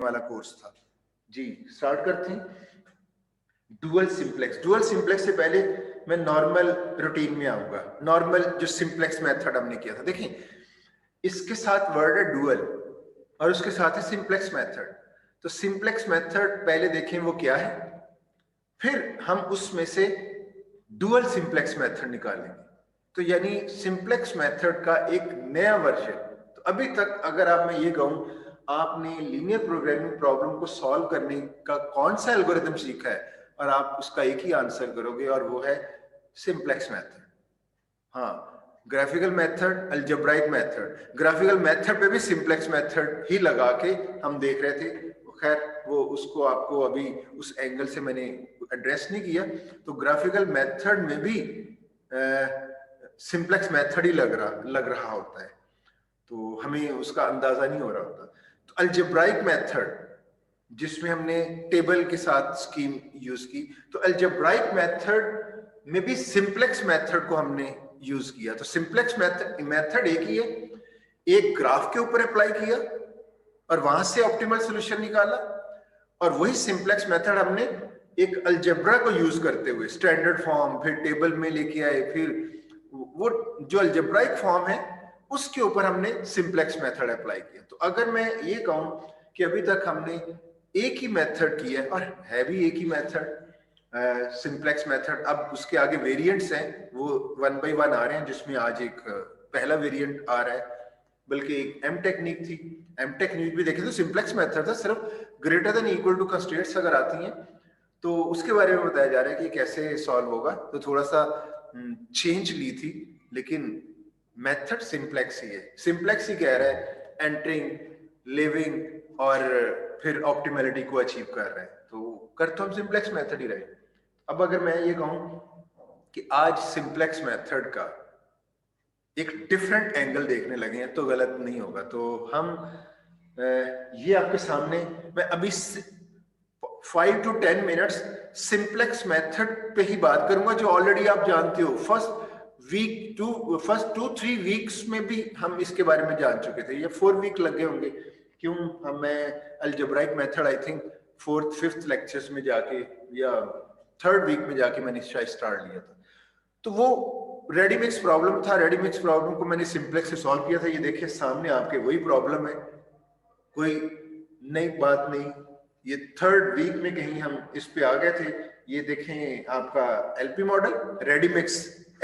वाला कोर्स था। जी स्टार्ट करते हैं। डुअल सिंप्लेक्स से पहले मैं नॉर्मल रूटीन में आऊंगा। नॉर्मल जो सिंप्लेक्स मेथड हमने किया था, देखिए इसके साथ वर्ड है डुअल और उसके साथ है सिंप्लेक्स मेथड। तो सिंप्लेक्स मेथड पहले देखें वो क्या है, फिर हम उसमें से डुअल सिंप्लेक्स मेथड निकालेंगे। तो यानी सिंप्लेक्स मेथड का एक नया वर्जन। तो अभी तक अगर आप मैं ये कहूं आपने लीनियर प्रोग्रामिंग प्रॉब्लम को सॉल्व करने का कौन सा एल्गोरिथम सीखा है और आप उसका एक ही आंसर करोगे और वो है सिंप्लेक्स मेथड। हाँ, graphical method, algebraic method. Graphical method पे भी सिंप्लेक्स मेथड ही लगा के हम देख रहे थे। खैर वो उसको आपको अभी उस एंगल से मैंने एड्रेस नहीं किया। तो ग्राफिकल मेथड में भी सिंप्लेक्स मेथड ही लग रहा होता है, तो हमें उसका अंदाजा नहीं हो रहा होता। तो अलजेब्राइक मेथड जिसमें हमने टेबल के साथ स्कीम यूज की, तो अलजेब्राइक मेथड में भी सिंप्लेक्स मेथड को हमने यूज किया। तो सिंप्लेक्स मेथड एक ही है, एक ग्राफ के ऊपर अप्लाई किया और वहां से ऑप्टिमल सॉल्यूशन निकाला। और वही सिंप्लेक्स मेथड हमने एक अलजेब्रा को यूज करते हुए स्टैंडर्ड फॉर्म, फिर टेबल में लेके आए, फिर वो जो अलजेब्राइक फॉर्म है उसके ऊपर हमने सिंप्लेक्स मेथड अप्लाई किया। तो अगर मैं ये कहूं कि अभी तक हमने एक ही मेथड की है और है भी एक ही मेथड, सिंप्लेक्स मेथड। अब उसके आगे वेरिएंट्स हैं, वो 1 by 1 आ रहे हैं, जिसमें आज एक पहला वेरिएंट आ रहा है। बल्कि एक एम टेक्निक थी, एम टेक्निक भी देखें तो सिंप्लेक्स मेथड था, सिर्फ greater than equal to constraints अगर आती हैं तो उसके बारे में बताया जा रहा है कि कैसे सॉल्व होगा। तो थोड़ा सा चेंज ली थी, लेकिन मेथड सिंप्लेक्स ही है। सिंप्लेक्स ही कह रहा है एंटरिंग, लिविंग और फिर ऑप्टिमलिटी को अचीव कर रहे हैं, तो कर तो हम सिंप्लेक्स मेथड ही रहे। अब अगर मैं ये कहूं कि आज सिंप्लेक्स मेथड का एक डिफरेंट एंगल देखने लगे हैं तो गलत नहीं होगा। तो हम ये आपके सामने मैं अभी 5 to 10 मिनट्स सिंप्लेक्स मेथड पे ही बात करूंगा, जो ऑलरेडी आप जानते हो। फर्स्ट 2-3 वीक्स में भी हम इसके बारे में जान चुके थे, ये 4 वीक लगे होंगे। क्यों मैं algebraic method I think 4th-5th lectures में जाके या 3rd वीक में जाके मैंने शायद स्टार्ट लिया था। तो वो रेडी मिक्स प्रॉब्लम था, रेडी मिक्स प्रॉब्लम को मैंने सिंप्लेक्स से सॉल्व किया था। ये देखिए सामने आपके वही प्रॉब्लम है, कोई नई बात नहीं। ये 3rd वीक में कहीं हम इस पे आ गए थे। ये देखें आपका LP model, ready mix,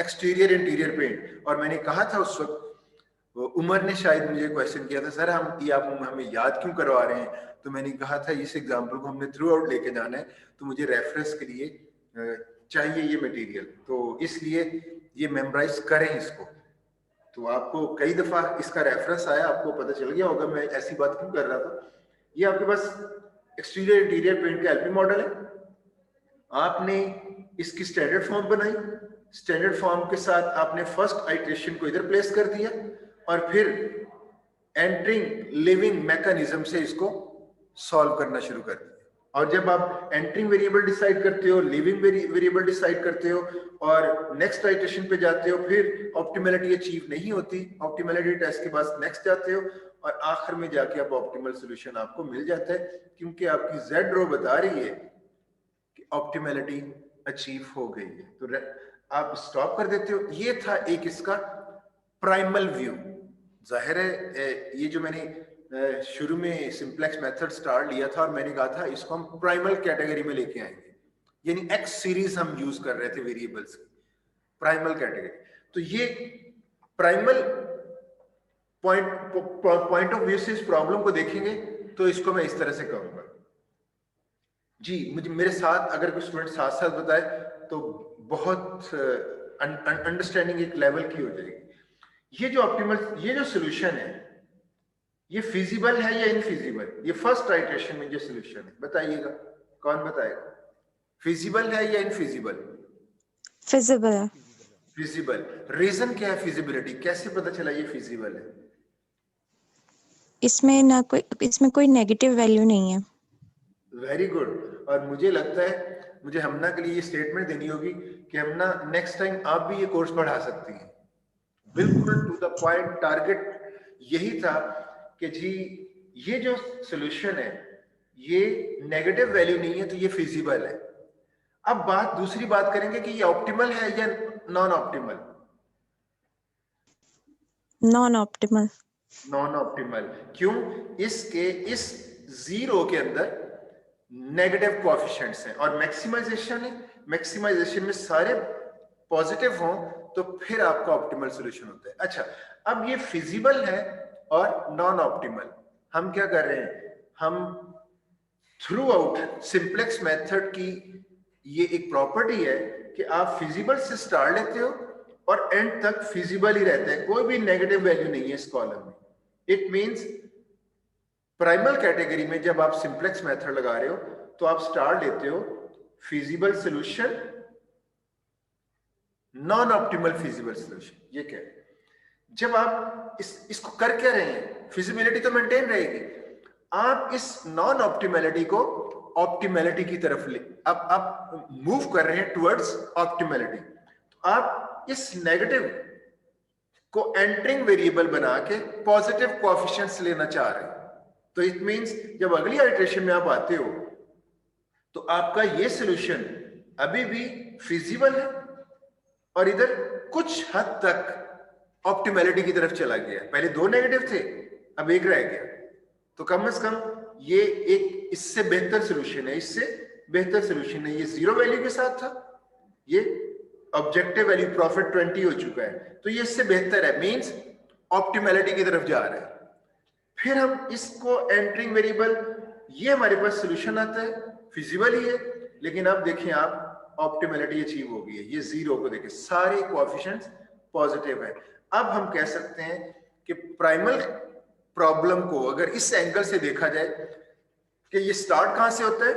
exterior interior paint. और मैंने कहा था उस वक्त, उमर ने शायद मुझे क्वेश्चन किया था, सर हम ये आप हमें याद क्यों करवा रहे हैं। तो मैंने कहा था इस एग्जाम्पल को हमने थ्रू आउट लेके जाना है, तो मुझे रेफरेंस के लिए चाहिए ये मटेरियल, तो इसलिए ये मेमोराइज करें इसको। तो आपको कई दफा इसका रेफरेंस आया, आपको पता चल गया होगा मैं ऐसी बात क्यों कर रहा था। ये आपके पास एक्सटीरियर इंटीरियर पेंट का एलपी मॉडल है, आपने इसकी स्टैंडर्ड फॉर्म बनाई, स्टैंडर्ड फॉर्म के साथ आपने फर्स्ट आइटरेशन को इधर प्लेस कर दिया और फिर एंटरिंग लिविंग मैकेनिज्म से इसको सॉल्व करना शुरू कर दिया। और जब आप एंटरिंग वेरिएबल डिसाइड करते हो, लिविंग वेरिएबल डिसाइड करते हो और नेक्स्ट आइटरेशन पे जाते हो, फिर ऑप्टिमलिटी अचीव नहीं होती, ऑप्टिमलिटी टेस्ट के बाद नेक्स्ट जाते हो और आखिर में जाके आप ऑप्टिमल सॉल्यूशन आपको मिल जाता है, क्योंकि आपकी जेड रो बता रही है कि ऑप्टिमलिटी अचीव हो गई है। तो आप स्टॉप कर देते हो। ये था एक इसका प्राइमल व्यू। जाहिर है ये जो मैंने शुरू में सिंप्लेक्स मेथड स्टार्ट लिया था और मैंने कहा था इसको हम प्राइमल कैटेगरी में लेके आएंगे, यानी एक्स सीरीज हम यूज कर रहे थे वेरिएबल्स की, प्राइमल कैटेगरी। तो ये प्राइमल पॉइंट ऑफ व्यू से इस प्रॉब्लम को देखेंगे तो इसको मैं इस तरह से कहूंगा। जी मुझे मेरे साथ अगर कोई स्टूडेंट साथ साथ बताए तो बहुत अंडरस्टैंडिंग एक लेवल की हो जाएगी। ये जो ऑप्टिमल, ये जो सोल्यूशन है ये फिजिबल है या इनफिजिबल? ये फर्स्ट आइटरेशन में जो सोल्यूशन है, बताइएगा, कौन बताएगा? फिजिबल है या इनफिजिबल? फिजिबल है। फिजिबल। रीजन क्या है फिजिबिलिटी, कैसे पता चला ये फिजिबल है? इसमें कोई नेगेटिव वैल्यू नहीं है। Very good. और मुझे लगता है मुझे हमना के लिए ये स्टेटमेंट देनी होगी कि हमना नेक्स्ट टाइम आप भी ये कोर्स पढ़ा सकती हैं। बिल्कुल टू द पॉइंट, टारगेट यही था कि जी ये जो सोल्यूशन है ये नेगेटिव वैल्यू नहीं है, तो ये फिजिबल है। अब दूसरी बात करेंगे कि ये ऑप्टिमल है या non optimal. Non optimal. Non optimal क्यों? इस जीरो के अंदर नेगेटिव कोएफिशिएंट्स हैं और मैक्सिमाइजेशन है, मैक्सिमाइजेशन में सारे पॉजिटिव हों तो फिर आपका ऑप्टिमल सॉल्यूशन होता है। अच्छा, अब ये फिजिबल है और नॉन ऑप्टिमल, हम क्या कर रहे हैं, हम थ्रू आउट सिंप्लेक्स मेथड की ये एक प्रॉपर्टी है कि आप फिजिबल से स्टार्ट लेते हो और एंड तक फिजिबल ही रहता है, कोई भी नेगेटिव वैल्यू नहीं है इस कॉलम में। इट मींस प्राइमल कैटेगरी में जब आप सिंप्लेक्स मेथड लगा रहे हो तो आप स्टार्ट लेते हो feasible solution, non optimal feasible solution. ये क्या है? जब आप इसको कर क्या रहे हैं, फिजिबिलिटी तो मेंटेन रहेगी, आप इस नॉन ऑप्टिमैलिटी को ऑप्टिमैलिटी की तरफ ले आप मूव कर रहे हैं टुवर्ड्स ऑप्टिमैलिटी। तो आप इस नेगेटिव को एंटरिंग वेरिएबल बना के पॉजिटिव कोएफिशिएंट्स लेना चाह रहे हैं। तो इट मींस जब अगली आइटरेशन में आप आते हो तो आपका ये सॉल्यूशन अभी भी फिजिबल है और इधर कुछ हद तक ऑप्टिमैलिटी की तरफ चला गया। पहले दो नेगेटिव थे, अब एक रह गया, तो कम से कम ये एक इससे बेहतर सॉल्यूशन है, इससे बेहतर सॉल्यूशन है। ये जीरो वैल्यू के साथ था, ये ऑब्जेक्टिव वैल्यू प्रॉफिट 20 हो चुका है, तो ये इससे बेहतर है, मींस ऑप्टिमैलिटी की तरफ जा रहा है। फिर हम इसको एंटरिंग वेरिएबल, ये हमारे पास सॉल्यूशन आता है, फिजिबल ही है, लेकिन अब देखें आप ऑप्टिमैलिटी अचीव हो गई है। ये जीरो को देखें, सारे कोएफिशिएंट्स पॉजिटिव है। अब हम कह सकते हैं कि प्राइमल प्रॉब्लम को अगर इस एंगल से देखा जाए कि ये स्टार्ट कहां से होता है,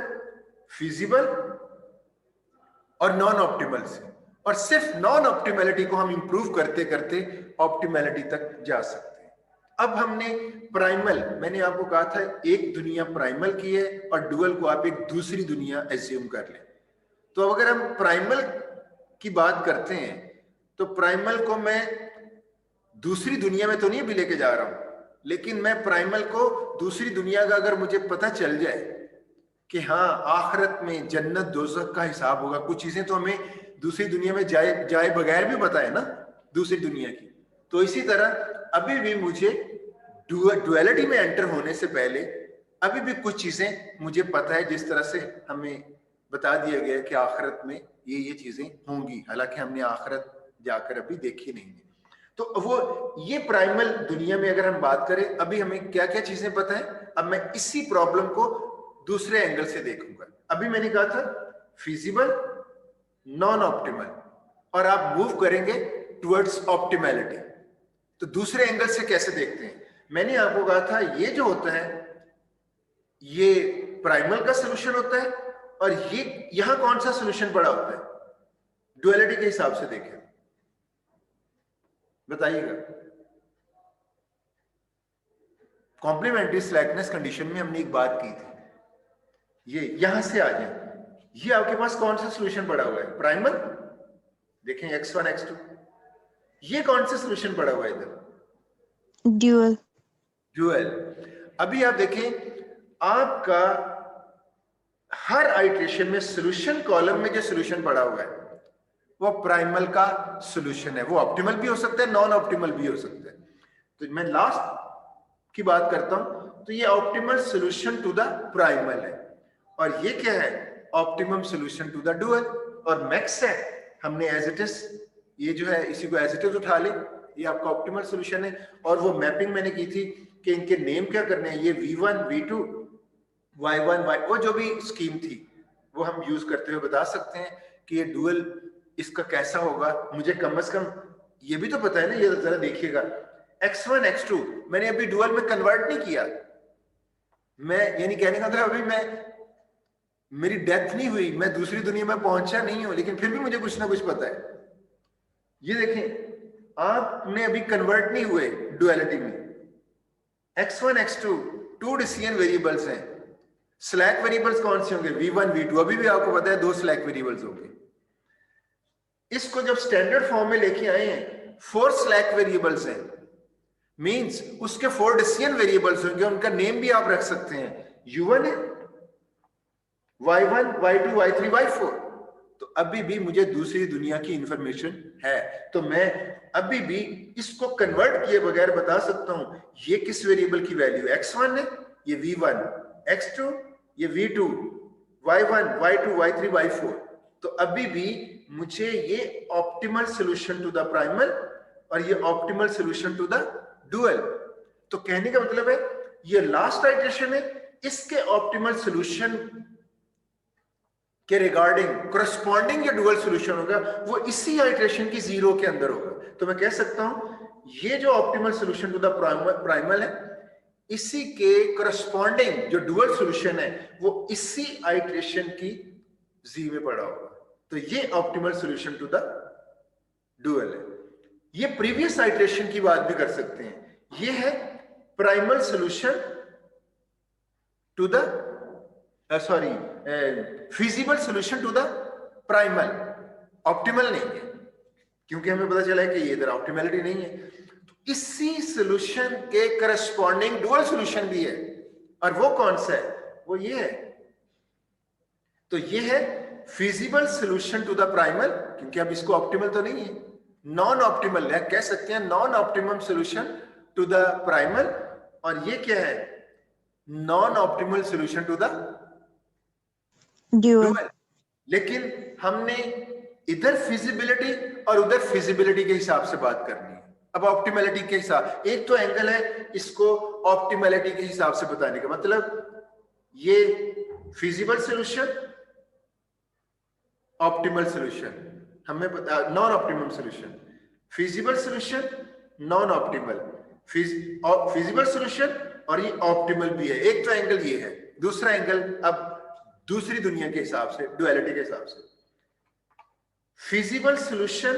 फिजिबल और नॉन ऑप्टिमल से, और सिर्फ नॉन ऑप्टिमैलिटी को हम इंप्रूव करते करते ऑप्टिमैलिटी तक जा सकते हैं। अब हमने प्राइमल, मैंने आपको कहा था एक दुनिया प्राइमल की है और डुअल को आप एक दूसरी दुनिया एज्यूम कर लें। तो अगर हम प्राइमल की बात करते हैं तो प्राइमल को मैं दूसरी दुनिया में तो नहीं भी लेके जा रहा हूं, लेकिन मैं प्राइमल को दूसरी दुनिया का अगर मुझे पता चल जाए कि हाँ आखिरत में जन्नत दोज़ख का हिसाब होगा, कुछ चीजें तो हमें दूसरी दुनिया में जाए बगैर भी पता है ना दूसरी दुनिया की, तो इसी तरह अभी भी मुझे डुअलिटी में एंटर होने से पहले अभी भी कुछ चीजें मुझे पता है, जिस तरह से हमें बता दिया गया कि आखिरत में ये चीजें होंगी, हालांकि हमने आखिरत जाकर अभी देखी नहीं है। तो वो ये प्राइमल दुनिया में अगर हम बात करें, अभी हमें क्या क्या चीजें पता है। अब मैं इसी प्रॉब्लम को दूसरे एंगल से देखूंगा। अभी मैंने कहा था फिजिबल, नॉन ऑप्टिमल, और आप मूव करेंगे टुवर्ड्स ऑप्टिमैलिटी। तो दूसरे एंगल से कैसे देखते हैं, मैंने आपको कहा था ये जो होता है ये प्राइमल का सॉल्यूशन होता है, और ये यहां कौन सा सॉल्यूशन पड़ा होता है, डुअलिटी के हिसाब से देखें, बताइएगा। कॉम्प्लीमेंट्री स्लैकनेस कंडीशन में हमने एक बात की थी, ये यहां से आ जाए, ये आपके पास कौन सा सॉल्यूशन पड़ा हुआ है, प्राइमल, देखें x1 x2, ये कौन सा सॉल्यूशन पड़ा हुआ है इधर, ड्यूअल। ड्यूअल। अभी आप देखें आपका हर आइटरेशन में सॉल्यूशन कॉलम में जो सॉल्यूशन पड़ा हुआ है वो प्राइमल का सॉल्यूशन है। वो ऑप्टिमल भी हो सकता है, नॉन ऑप्टिमल भी हो सकता है। तो मैं लास्ट की बात करता हूं, तो ये optimal solution to the primal है, और ये क्या है, optimum solution to the dual, और मैक्स है, हमने एज इट इज ये जो है इसी को एज इट इज उठा ले, ये आपका ऑप्टिमल सॉल्यूशन है। और वो मैपिंग मैंने की थी कि इनके नेम क्या करने हैं, ये V1 V2 Y1 Y, वो जो भी स्कीम थी वो हम यूज करते हुए बता सकते हैं कि ये डुअल इसका कैसा होगा। मुझे कम से कम ये भी तो पता है ना, ये जरा देखिएगा, x1 x2 मैंने अभी डुअल में कन्वर्ट नहीं किया, मैं यानी कहने का मतलब अभी मेरी डेथ नहीं हुई, मैं दूसरी दुनिया में पहुंचा नहीं हूं, लेकिन फिर भी मुझे कुछ ना कुछ पता है। ये देखें आपने अभी कन्वर्ट नहीं हुए डुअलिटी में, x1 x2 two decision variables हैं, स्लैक वेरिएबल्स कौन से होंगे, V1 V2, अभी भी आपको पता है दो स्लैक वेरिएबल्स होंगे। इसको जब स्टैंडर्ड फॉर्म में लेके आए हैं 4 स्लैक वेरिएबल्स हैं, मींस उसके 4 डिसीजन वेरिएबल्स होंगे, उनका नेम भी आप रख सकते हैं, U1 है, y1 y2 y3 y4, तो अभी भी मुझे दूसरी दुनिया की इंफॉर्मेशन है, तो मैं अभी भी इसको कन्वर्ट किए बगैर बता सकता हूं ये किस वेरिएबल की वैल्यू x1 है, ये v1, x2 ये v2, y1 y2 y3 y4, तो अभी भी मुझे ये optimal solution to the primal और ये optimal solution to the dual, तो कहने का मतलब है ये लास्ट आइटरेशन है, इसके ऑप्टिमल सॉल्यूशन के रिगार्डिंग करस्पॉन्डिंग जो डुअल सॉल्यूशन होगा वो इसी आइटरेशन की जीरो के अंदर होगा, तो मैं कह सकता हूं ये जो optimal solution to the primal है इसी के करस्पॉन्डिंग जो डुअल सॉल्यूशन है वो इसी आइटरेशन की जी में पड़ा होगा, तो ये optimal solution to the dual है। ये प्रीवियस आइटरेशन की बात भी कर सकते हैं, ये है primal solution to the feasible solution to the primal, optimal नहीं है क्योंकि हमें पता चला है कि ये इधर ऑप्टिमलिटी नहीं है, तो इसी सॉल्यूशन के करस्पॉन्डिंग डुअल सॉल्यूशन भी है, और वो कौन सा है, वो ये है, तो ये है feasible solution to the primal, क्योंकि अब इसको ऑप्टिमल तो नहीं है, नॉन ऑप्टिमल है, कह सकते हैं non optimum solution to the primal, और ये क्या है, non optimal solution to the dual, लेकिन हमने इधर फिजिबिलिटी और उधर फिजिबिलिटी के हिसाब से बात करनी है। अब ऑप्टिमलिटी के हिसाब, एक तो एंगल है इसको ऑप्टिमलिटी के हिसाब से बताने का मतलब ये फिजिबल सॉल्यूशन, ऑप्टिमल सॉल्यूशन, हमें पता non optimum solution, feasible solution, non optimal, feasible solution, और ये ऑप्टिमल भी है, एक तो एंगल ये है, दूसरा एंगल अब दूसरी दुनिया के हिसाब से डुअलिटी के हिसाब से feasible solution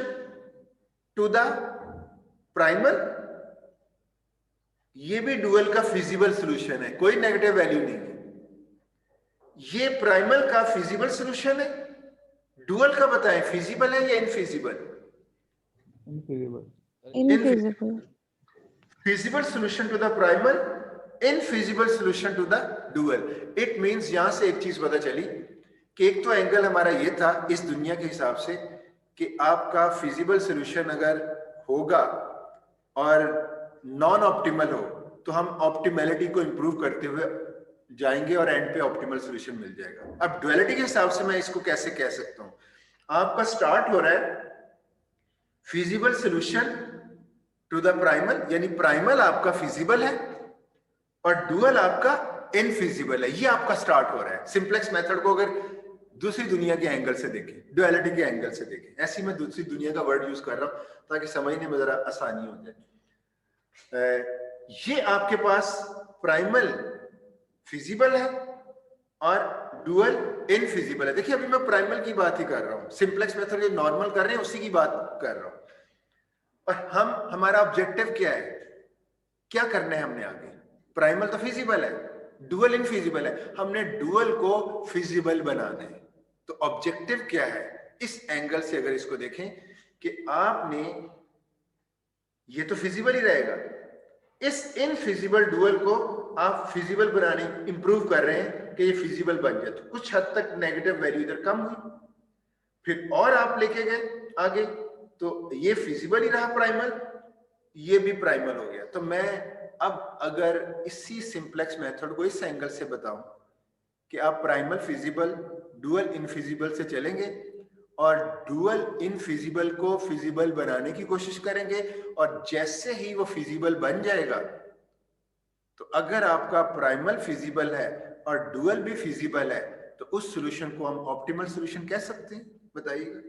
to the primal, ये भी डुअल का फिजिबल सॉल्यूशन है, कोई नेगेटिव वैल्यू नहीं है, ये प्राइमल का फिजिबल सॉल्यूशन है, डुअल का बताएं फिजिबल है या infeasible, invisible, feasible solution to the primal, infeasible solution to the dual, it means यहां से एक चीज पता चली कि एक तो एंगल हमारा ये था इस दुनिया के हिसाब से कि आपका फिजिबल सॉल्यूशन अगर होगा और नॉन ऑप्टिमल हो तो हम ऑप्टिमलिटी को इंप्रूव करते हुए जाएंगे और एंड पे ऑप्टिमल सॉल्यूशन मिल जाएगा। अब डुअलिटी के हिसाब से मैं इसको कैसे कह सकता हूं, आपका स्टार्ट हो रहा है feasible solution to the primal, यानी प्राइमल आपका फिजिबल है और डुअल आपका इनफिजिबल है, ये आपका स्टार्ट हो रहा है। सिंप्लेक्स मेथड को अगर दूसरी दुनिया के एंगल से देखें, डुअलिटी के एंगल से देखें, ऐसी मैं दूसरी दुनिया का वर्ड यूज कर रहा हूं ताकि समझने में जरा आसानी हो जाए। ये आपके पास प्राइमल फिजिबल है और डुअल इनफिजिबल है। देखिए अभी मैं प्राइमल की बात ही कर रहा हूं, सिंप्लेक्स मेथड जो नॉर्मल कर रहे हैं उसी की बात कर रहा हूं, और हमारा ऑब्जेक्टिव क्या है, क्या करना है हमने आगे, प्राइमल तो फिजिबल है, डुअल इनफिजिबल है, हमने डुअल को फिजिबल बनाना है। तो ऑब्जेक्टिव क्या है, इस एंगल से अगर इसको देखें कि आपने, ये तो फिजिबल ही रहेगा, इस इनफिजिबल डुअल को आप फिजिबल बनाने, इंप्रूव कर रहे हैं कि ये फिजिबल बन जाए, तो कुछ हद तक नेगेटिव वैल्यू इधर कम हुई, फिर और आप लेके गए आगे तो ये फिजिबल ही रहा प्राइमल, ये भी प्राइमल हो गया। तो मैं अब अगर इसी सिंप्लेक्स मेथड को इस एंगल से बताऊं कि आप प्राइमल फिजिबल डुअल इनफिजिबल से चलेंगे और डुअल इनफिजिबल को फिजिबल बनाने की कोशिश करेंगे, और जैसे ही वो फिजिबल बन जाएगा तो अगर आपका प्राइमल फिजिबल है और डुअल भी फिजिबल है तो उस सॉल्यूशन को हम ऑप्टिमल सॉल्यूशन कह सकते हैं, बताइएगा।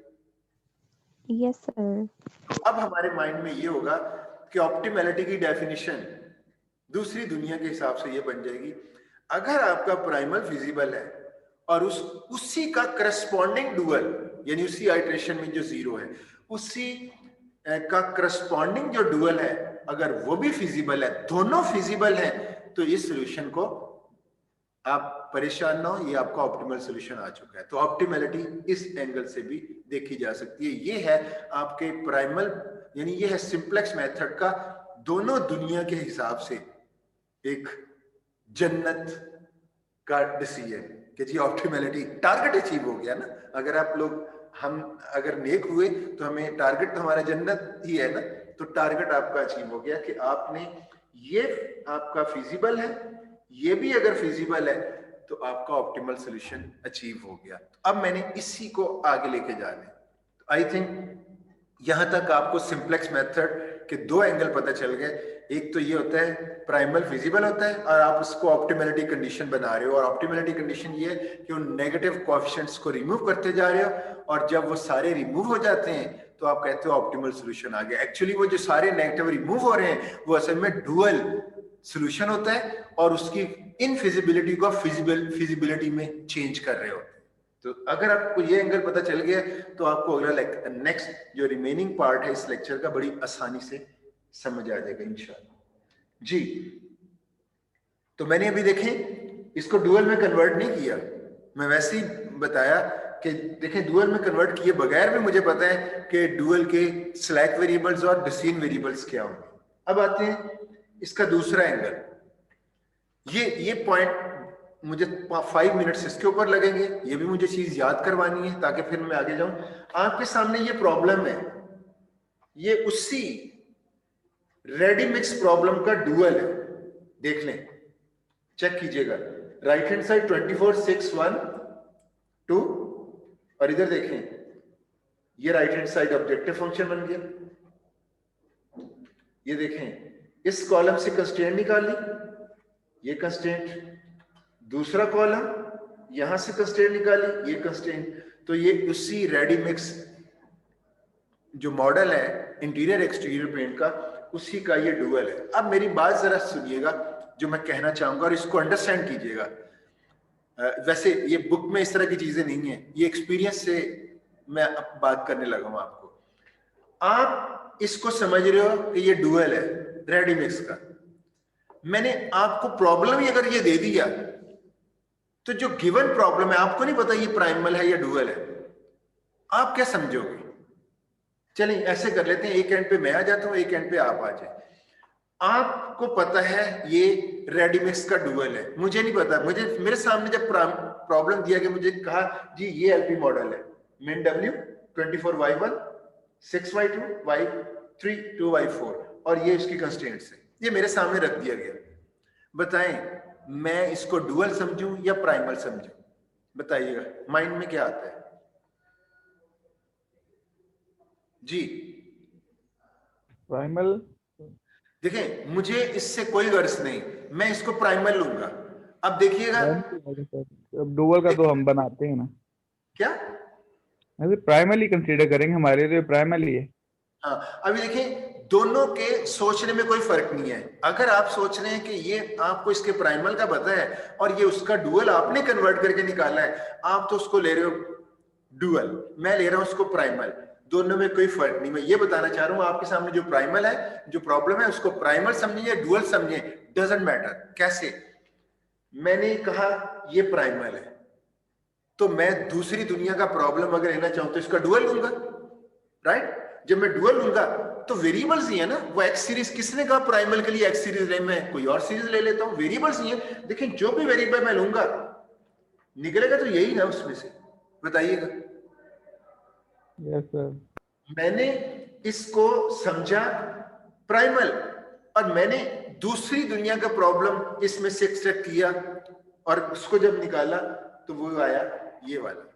yes sir, तो अब हमारे माइंड में ये होगा कि ऑप्टिमलिटी की डेफिनेशन दूसरी दुनिया के हिसाब से ये बन जाएगी, अगर आपका प्राइमल फिजिबल है और उसी का करस्पॉन्डिंग डुअल, यानी उसी आइटरेशन में जो जीरो है उसी का करस्पॉन्डिंग जो डुअल है अगर वो भी फिजिबल है, दोनों फिजिबल है, तो इस सॉल्यूशन को आप परेशान ना हो, ये आपका ऑप्टिमल सॉल्यूशन आ चुका है। तो ऑप्टिमलिटी इस एंगल से भी देखी जा सकती है। ये है आपके प्राइमल, यानी ये है सिंप्लेक्स मेथड का दोनों दुनिया के हिसाब से एक जन्नत का डिसीजन कि जी ऑप्टिमलिटी, टारगेट अचीव हो गया ना। अगर आप लोग, हम अगर नेक हुए तो हमें टारगेट तो हमारा जन्नत ही है ना, तो टारगेट आपका अचीव हो गया कि आपने ये, आपका फिजिबल है, ये भी अगर फिजिबल है तो आपका ऑप्टिमल सॉल्यूशन अचीव हो गया। तो अब मैंने इसी को आगे लेके जाना है। आई थिंक यहां तक आपको सिंप्लेक्स मेथड के दो एंगल पता चल गए। एक तो ये होता है प्राइमल फिजिबल होता है, और आप उसको ऑप्टिमलिटी कंडीशन बना रहे हो, और ऑप्टिमलिटी कंडीशन ये है कि उन नेगेटिव कोएफिशिएंट्स को रिमूव करते जा रहे हो, और जब वो सारे रिमूव हो जाते हैं तो आप कहते हो ऑप्टिमल सॉल्यूशन आ गया। एक्चुअली वो जो सारे नेगेटिव रिमूव हो रहे हैं वो असल में डुअल सॉल्यूशन होता है, और उसकी इनफिजिबिलिटी को फिजिबिलिटी में चेंज कर रहे होते हैं। तो अगर आपको ये एंगल पता चल गया तो आपको अगला नेक्स्ट जो रिमेनिंग पार्ट है इस लेक्चर का बड़ी आसानी से समझ आ जाएगा इंशाल्लाह जी। तो मैंने अभी देखें इसको डुअल में कन्वर्ट नहीं किया, मैं वैसे ही बताया कि देखें डुअल में कन्वर्ट किए बगैर भी मुझे पता है कि डुअल के स्लैक वेरिएबल्स और डिसीजन वेरिएबल्स क्या होंगे। अब आते हैं इसका दूसरा एंगल। ये पॉइंट मुझे 5 मिनट्स इसके ऊपर लगेंगे, ये भी मुझे चीज याद करवानी है ताकि फिर मैं आगे जाऊं। आपके सामने ये प्रॉब्लम है, ये उसी रेडी मिक्स प्रॉब्लम का डुअल है। देख लें, चेक कीजिएगा, राइट हैंड साइड 24 6 1 2, और इधर देखें ये right hand side objective function बन गया। ये देखें इस कॉलम से कंस्ट्रेंट निकाल ली, ये कंस्ट्रेंट, दूसरा कॉलम यहां से कंस्ट्रेंट निकाली, ये कंस्ट्रेंट। तो ये उसी रेडी मिक्स जो मॉडल है इंटीरियर एक्सटीरियर पेंट का, उसी का ये डुअल है। अब मेरी बात जरा सुनिएगा जो मैं कहना चाहूंगा और इसको अंडरस्टैंड कीजिएगा। वैसे ये बुक में इस तरह की चीजें नहीं है, ये एक्सपीरियंस से मैं अब बात करने लगा हूं आपको। आप इसको समझ रहे हो कि ये डुअल है रेडी मिक्स का। मैंने आपको प्रॉब्लम ही अगर ये दे दिया तो जो गिवन प्रॉब्लम है आपको नहीं पता ये प्राइमल है या डुअल है, आप क्या समझोगे? चलिए ऐसे कर लेते हैं, एक एंड पे मैं आ जाता हूं, एक एंड पे आप आ जाए। आपको पता है ये रेडीमिक्स का डुअल है, मुझे नहीं पता। मुझे मेरे सामने जब प्रॉब्लम दिया गया, मुझे कहा जी ये एलपी मॉडल है, min w 24y1 6y2 y3 2y4, और ये इसकी कंस्ट्रेंट्स है, ये मेरे सामने रख दिया गया। बताएं मैं इसको डुअल समझूं या प्राइमल समझूं? बताइएगा, माइंड में क्या आता है जी? प्राइमल। देखें मुझे इससे कोई गर्ज नहीं, मैं इसको प्राइमल लूंगा। अब देखिएगा, अब डुअल का तो हम बनाते हैं ना, क्या ऐसे प्राइमली कंसीडर करेंगे, हमारे लिए प्राइमली है। हाँ, अभी देखिए दोनों के सोचने में कोई फर्क नहीं है। अगर आप सोच रहे हैं कि ये आपको इसके प्राइमल का पता है और ये उसका डुअल आपने कन्वर्ट करके निकाला है, आप तो उसको ले रहे हो डुअल, मैं ले रहा हूं उसको प्राइमल, दोनों में कोई फर्क नहीं। मैं ये बताना चाह रहा हूं आपके सामने जो प्राइमल है, जो प्रॉब्लम है, उसको प्राइमल समझिए या डुअल समझिए, डजंट मैटर। कैसे? मैंने कहा ये प्राइमल है, तो मैं दूसरी दुनिया का प्रॉब्लम अगर लेना चाहूं तो इसका डुअल लूंगा, राइट? जब मैं डुअल लूंगा तो वेरिएबल्स ही है ना, वो एक्स सीरीज, किसने कहा प्राइमल के लिए एक्स सीरीज ले, मैं कोई और सीरीज ले लेता हूं, वेरिएबल्स ही है। देखिए जो भी वेरिएबल मैं लूंगा निकलेगा तो यही ना उसमें से, बताइएगा। Yes sir. मैंने इसको समझा प्राइमल, और मैंने दूसरी दुनिया का प्रॉब्लम इसमें से एक्सट्रैक्ट किया, और उसको जब निकाला तो वो आया ये वाला।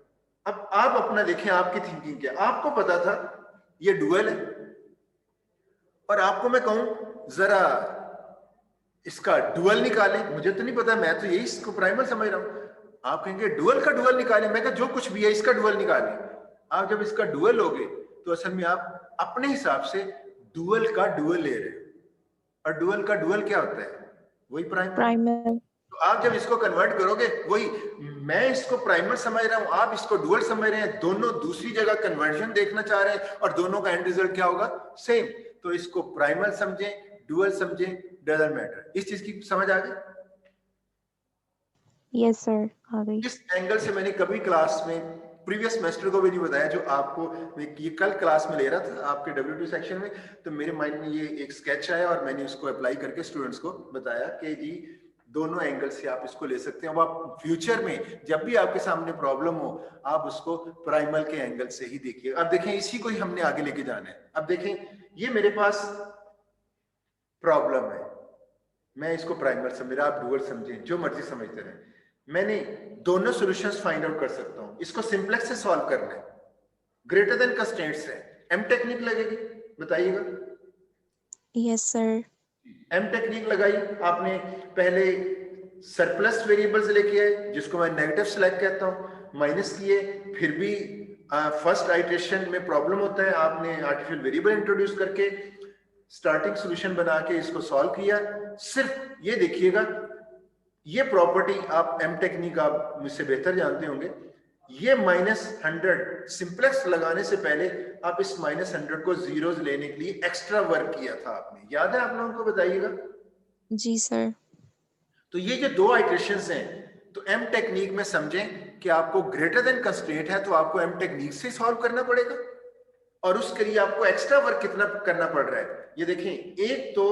अब आप अपना देखें, आपकी थिंकिंग क्या। आपको पता था ये डुअल है, और आपको मैं कहूं जरा इसका डुअल निकालें, मुझे तो नहीं पता, मैं तो यही इसको प्राइमल समझ रहा हूं। आप कहेंगे डुअल का डुअल निकालें, मैं कहा जो कुछ भी है इसका डुअल निकालें। आप जब इसका डुअल लोगे तो असल में आप अपने हिसाब से डुअल का डुअल ले रहे हो, और डुअल का डुअल क्या होता है? वही प्राइमल। तो आप जब इसको कन्वर्ट करोगे, वही मैं इसको प्राइमल समझ रहा हूं, आप इसको डुअल समझ रहे हैं, दोनों दूसरी जगह कन्वर्जन देखना चाह रहे हैं, और दोनों का एंड रिजल्ट क्या होगा? सेम। तो इसको प्राइमल समझें, डुअल समझें, डजंट मैटर। इस चीज की समझ आ गई? यस सर, आ गई। इस एंगल से मैंने कभी क्लास में प्रीवियस सेमेस्टर को भी नहीं बताया, जो आपको ये कल क्लास में ले रहा था आपके W2 सेक्शन में, तो मेरे माइंड में ये एक स्केच आया और मैंने उसको अप्लाई करके स्टूडेंट्स को बताया कि जी दोनों एंगल से आप इसको ले सकते हैं। अब आप फ्यूचर में जब भी आपके सामने प्रॉब्लम हो, आप उसको प्राइमल के एंगल से ही देखिए। अब देखें, इसी को ही हमने आगे लेके जाना है। अब देखें, ये मेरे पास प्रॉब्लम है, मैं इसको प्राइमल समझ रहा, आप डुअल समझें, जो मर्जी समझते रहे। मैंने दोनों सॉल्यूशंस फाइंड आउट कर सकता हूं। इसको सिंप्लेक्स से सॉल्व करना है, ग्रेटर देन कंस्ट्रेंट्स है। एम टेक्निक लगेगी, बताइएगा। Yes sir. एम टेक्निक लगाई आपने, पहले सरप्लस वेरिएबल्स लेके आए, जिसको मैं नेगेटिव स्लैक कहता हूं, माइनस किए, फिर भी फर्स्ट आइटरेशन में प्रॉब्लम होता है, आपने आर्टिफिशियल वेरिएबल इंट्रोड्यूस करके स्टार्टिंग सॉल्यूशन बना के इसको सॉल्व किया। सिर्फ ये देखिएगा, ये प्रॉपर्टी आप एम टेक्निक आप मुझसे बेहतर जानते होंगे। ये -100 सिंप्लेक्स लगाने से पहले आप इस -100 को जीरोस लेने के लिए एक्स्ट्रा वर्क किया था आपने, याद है आप लोगों को? बताइएगा। जी सर। तो ये जो दो आइटरेशंस हैं, तो एम टेक्निक में समझें कि आपको ग्रेटर देन कंस्ट्रेंट है तो आपको एम टेक्निक से सॉल्व करना पड़ेगा, और उसके लिए आपको एक्स्ट्रा वर्क कितना करना पड़ रहा है ये देखें। एक तो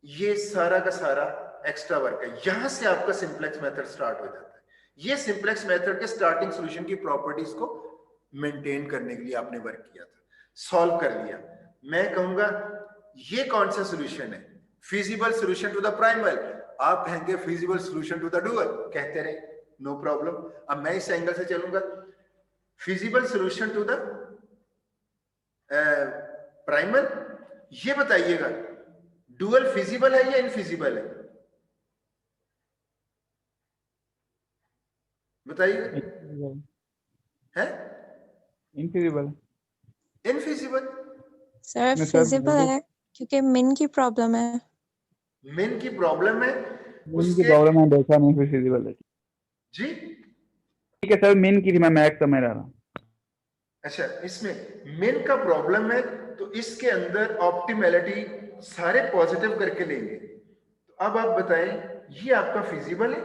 ये सारा का सारा एक्स्ट्रा वर्क है, यहां से आपका सिंप्लेक्स मेथड स्टार्ट हो जाता है। ये सिंप्लेक्स मेथड के स्टार्टिंग सॉल्यूशन की प्रॉपर्टीज को मेंटेन करने के लिए आपने वर्क किया था, सॉल्व कर लिया। मैं कहूंगा ये कौन सा सॉल्यूशन है? Feasible solution to the primal. आप कहेंगे feasible solution to the dual, कहते रहे, नो प्रॉब्लम। अब मैं इस एंगल से चलूंगा, feasible solution to the primal. ये बताइएगा, डुअल फिजिबल है या इनफिजिबल है? बताइएगा। है इनफिजिबल। इनफिजिबल सर फिजिबल है, क्योंकि मिन की प्रॉब्लम है। मिन की प्रॉब्लम है, मिन की प्रॉब्लम है, देखा नहीं फिजिबल है। जी ठीक है सर, मिन की मैं मैक्स समझ रहा हूं। अच्छा, इसमें मिन का प्रॉब्लम है, तो इसके अंदर ऑप्टिमैलिटी सारे पॉजिटिव करके लेंगे। तो अब आप बताएं, ये आपका फिजिबल है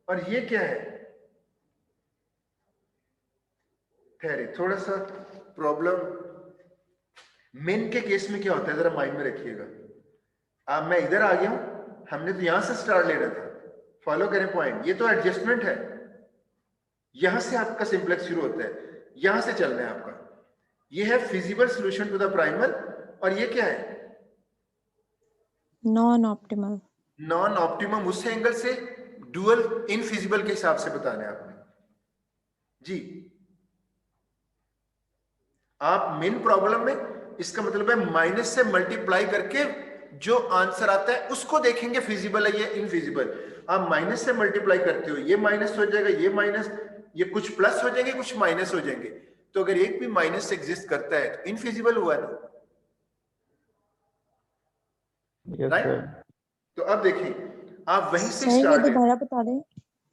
और ये क्या है? ठहरे, थोड़ा सा प्रॉब्लम मिन के केस में क्या होता है जरा माइंड में रखिएगा। अब मैं इधर आ गया हूं, हमने तो यहां से स्टार्ट लेना था, फॉलो करें पॉइंट। ये तो एडजस्टमेंट है, यहां से आपका सिंप्लेक्स शुरू होता है, यहां से चलना है आपका। ये है feasible solution to the primal, और ये क्या है? Non optimal. नॉन ऑप्टिमम उस एंगल से, डुअल इनफिजिबल के हिसाब से बताना है आपने जी। आप मेन प्रॉब्लम में, इसका मतलब है माइनस से मल्टीप्लाई करके जो आंसर आता है उसको देखेंगे फिजिबल है या इनफिजिबल। आप माइनस से मल्टीप्लाई करते हो, ये माइनस हो जाएगा, ये माइनस, ये कुछ प्लस हो जाएंगे, कुछ माइनस हो जाएंगे। तो अगर एक भी माइनस एग्जिस्ट करता है तो इनफिजिबल हुआ ना, राइट? तो अब देखें, आप वहीं से स्टार्ट है। दोबारा बता दें।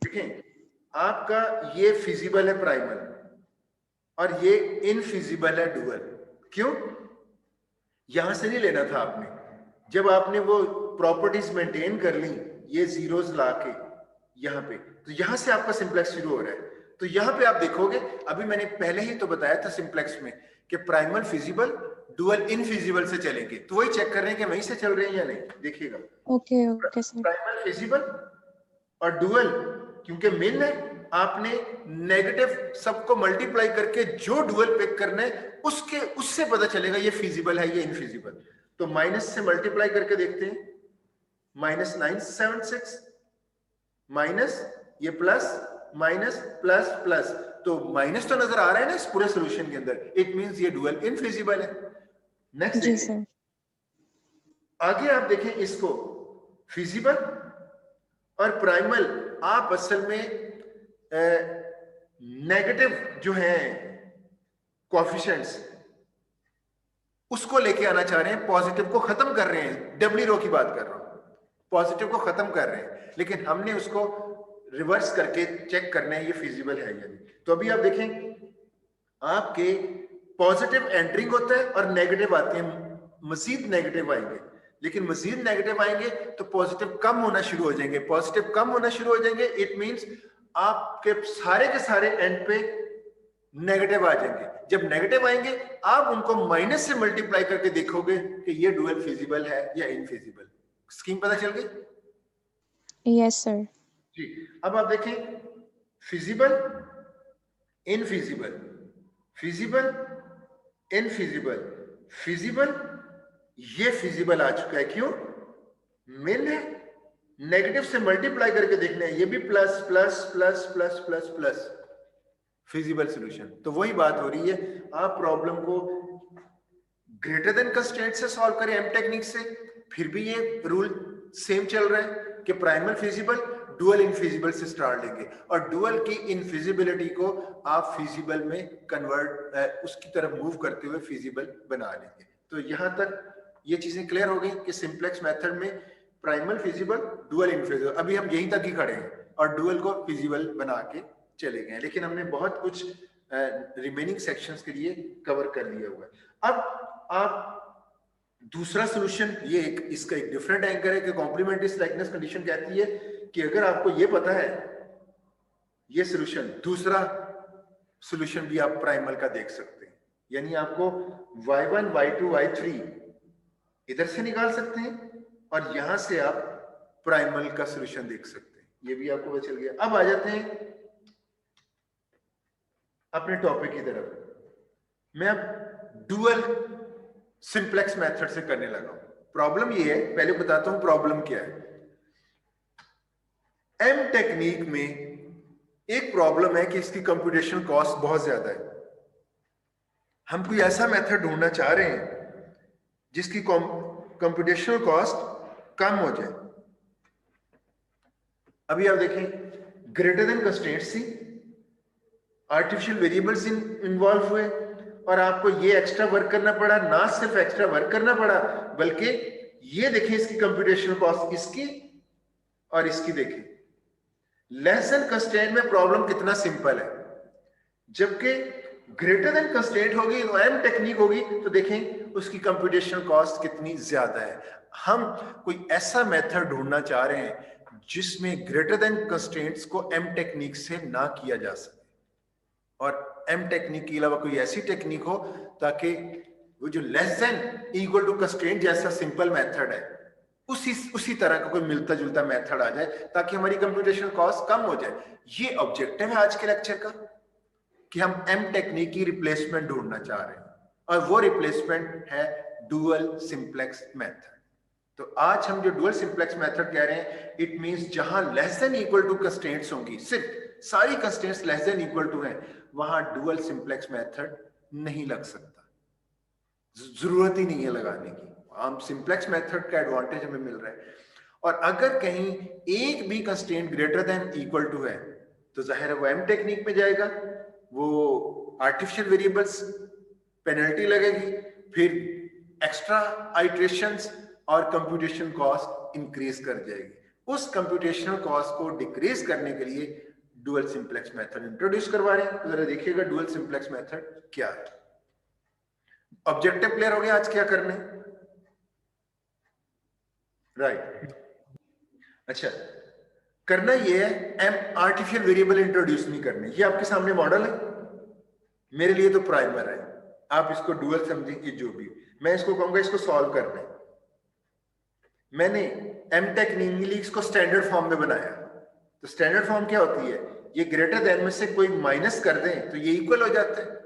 देखें, आपका ये फिजिबल है प्राइमल और ये इनफिजिबल है डुअल। क्यों? यहां से नहीं लेना था आपने, जब आपने वो प्रॉपर्टीज मेंटेन कर ली, ये जीरोस लाके यहां पे, तो यहां से आपका सिंप्लेक्स शुरू हो रहा है। तो यहां पे आप देखोगे, अभी मैंने पहले ही तो बताया था सिंप्लेक्स में कि प्राइमल फिजिबल, डुअल इनफिजिबल से चलेंगे। तो वही चेक कर रहे हैं कि वहीं से चल रहे हैं या नहीं, देखिएगा। Okay sir. प्राइमल फिजिबल और डुअल, क्योंकि मेन है, आपने नेगेटिव सबको मल्टीप्लाई करके जो डुअल पिक करना है उसके, उससे पता चलेगा ये फिजिबल है या इनफिजिबल। तो माइनस से मल्टीप्लाई करके देखते हैं, -976 माइनस ये प्लस माइनस प्लस प्लस, तो माइनस तो नजर आ रहा है ना इस पूरे सॉल्यूशन के अंदर, इट मींस ये डुअल इनफिजिबल है। नेक्स्ट जी सर। आगे आप देखें इसको, फिजिबल और प्राइमल आप असल में नेगेटिव जो है कोएफिशिएंट्स उसको लेके आना चाह रहे हैं, पॉजिटिव को खत्म कर रहे हैं। डब्ल्यू रो की बात कर रहा हूं, पॉजिटिव को खत्म कर रहे हैं, लेकिन हमने उसको रिवर्स करके चेक करना है ये फिजिबल है या नहीं। तो अभी आप देखें, आपके पॉजिटिव एंट्रिंग होता है और नेगेटिव आते हैं, मजीद नेगेटिव आएंगे, लेकिन मजीद नेगेटिव आएंगे तो पॉजिटिव कम होना शुरू हो जाएंगे। पॉजिटिव कम होना शुरू हो जाएंगे, इट मींस आपके सारे के सारे एंड पे नेगेटिव आ जाएंगे। जब नेगेटिव आएंगे, आप उनको माइनस से मल्टीप्लाई करके देखोगे कि ये डुअल फिजिबल है या इनफिजिबल। स्कीम पता चल गई? Yes, sir. जी। अब आप देखें, feasible, infeasible, feasible, infeasible, feasible, ये फिजिबल आ चुका है, क्यों? मिन है, नेगेटिव से मल्टीप्लाई करके देखना है, ये भी plus plus plus plus plus plus, feasible solution. तो वही बात हो रही है, आप प्रॉब्लम को ग्रेटर देन कंस्ट्रेंट से सॉल्व करें एम टेक्निक से, फिर भी ये रूल सेम चल रहा है कि प्राइमल फिजिबल, डुअल इनफिजिबल से स्टार्ट लेंगे, और डुअल की इनफिजिबिलिटी को आप फिजिबल में कन्वर्ट, उसकी तरफ मूव करते हुए फिजिबल बना लेंगे। तो यहां तक ये चीजें क्लियर हो गई कि सिंप्लेक्स मेथड में प्राइमल फिजिबल, डुअल इनफिजिबल, अभी हम यहीं तक ही खड़े हैं और डुअल को फिजिबल बना के चले गए, लेकिन हमने बहुत कुछ रिमेनिंग सेक्शंस के लिए कवर कर लिया हुआ है। अब आप दूसरा सॉल्यूशन, ये इसका एक डिफरेंट एंकर है कि कॉम्प्लीमेंट्री स्लैकनेस कंडीशन कहती है कि अगर आपको ये पता है ये सॉल्यूशन, दूसरा सॉल्यूशन भी आप प्राइमल का देख सकते हैं, यानी आपको y1 y2 y3 इधर से निकाल सकते हैं और यहां से आप प्राइमल का सॉल्यूशन देख सकते हैं, ये भी आपको पता चल गया। अब आ जाते हैं अपने टॉपिक की तरफ। मैं अब डुअल सिंप्लेक्स मेथड से करने लगा हूं। प्रॉब्लम ये है, पहले बताता हूं प्रॉब्लम क्या है। एम टेक्निक में एक प्रॉब्लम है कि इसकी कंप्यूटेशन कॉस्ट बहुत ज्यादा है। हम कोई ऐसा मेथड ढूंढना चाह रहे हैं जिसकी कंप्यूटेशनल कॉस्ट कम हो जाए। अभी आप देखें, ग्रेटर देन कंस्ट्रेंट सी, आर्टिफिशियल वेरिएबल्स इन्वॉल्व हुए और आपको ये एक्स्ट्रा वर्क करना पड़ा। ना सिर्फ एक्स्ट्रा वर्क करना पड़ा, बल्कि ये देखें इसकी कंप्यूटेशनल कॉस्ट, इसकी और इसकी देखें। लेस देन कंस्ट्रेंट में प्रॉब्लम कितना सिंपल है, जबकि ग्रेटर देन कंस्ट्रेंट होगी, एम टेक्निक होगी, तो देखें उसकी कंप्यूटेशनल कॉस्ट कितनी ज्यादा है। हम कोई ऐसा मेथड ढूंढना चाह रहे हैं जिसमें ग्रेटर देन कंस्ट्रेंट्स को एम टेक्निक से ना किया जा सके, और एम टेक्निक के अलावा कोई ऐसी टेक्निक हो ताकि वो जो less than equal to constraint जैसा सिंपल मेथड है, उसी तरह का कोई मिलता जुलता मेथड आ जाए ताकि हमारी कंप्यूटेशन कॉस्ट कम हो जाए। ये ऑब्जेक्टिव है आज के लेक्चर का कि हम एम टेक्निक की रिप्लेसमेंट ढूंढना चाह रहे हैं, और वो रिप्लेसमेंट है डुअल सिंप्लेक्स मेथड। तो आज हम जो डुअल सिंप्लेक्स मेथड कह रहे हैं, इट मींस जहां less than equal to constraints होंगी, सिर्फ सारी constraints less than equal to हैं, वहां डुअल सिंप्लेक्स मेथड नहीं लग सकता, जरूरत ही नहीं है लगाने की। हम सिंप्लेक्स मेथड का एडवांटेज हमें मिल रहा है। और अगर कहीं एक भी constraint greater than equal to है तो जाहिर है वो एम टेक्निक में जाएगा, वो आर्टिफिशियल वेरिएबल्स पेनल्टी लगेगी, फिर एक्स्ट्रा आइट्रेशंस और कंप्यूटेशन कॉस्ट इंक्रीज कर जाएगी। उस कंप्यूटेशनल कॉस्ट को डिक्रीज करने के लिए डुअल सिंप्लेक्स मेथड इंट्रोड्यूस करवा रहे हैं। तो जरा देखिएगा डुअल सिंप्लेक्स मेथड क्या है। ऑब्जेक्टिव क्लियर हो गया आज क्या करने, राइट? अच्छा, करना ये है, एम आर्टिफिशियल वेरिएबल इंट्रोड्यूस नहीं करने। ये आपके सामने मॉडल है, मेरे लिए तो प्राइमर है, आप इसको डुअल समझेंगे जो भी। मैं इसको कहूंगा इसको सॉल्व करना है। मैंने एम टेक्निक को स्टैंडर्ड फॉर्म में बनाया। तो स्टैंडर्ड फॉर्म क्या होती है, ये ग्रेटर देन में से कोई माइनस कर दें तो ये इक्वल हो जाता है,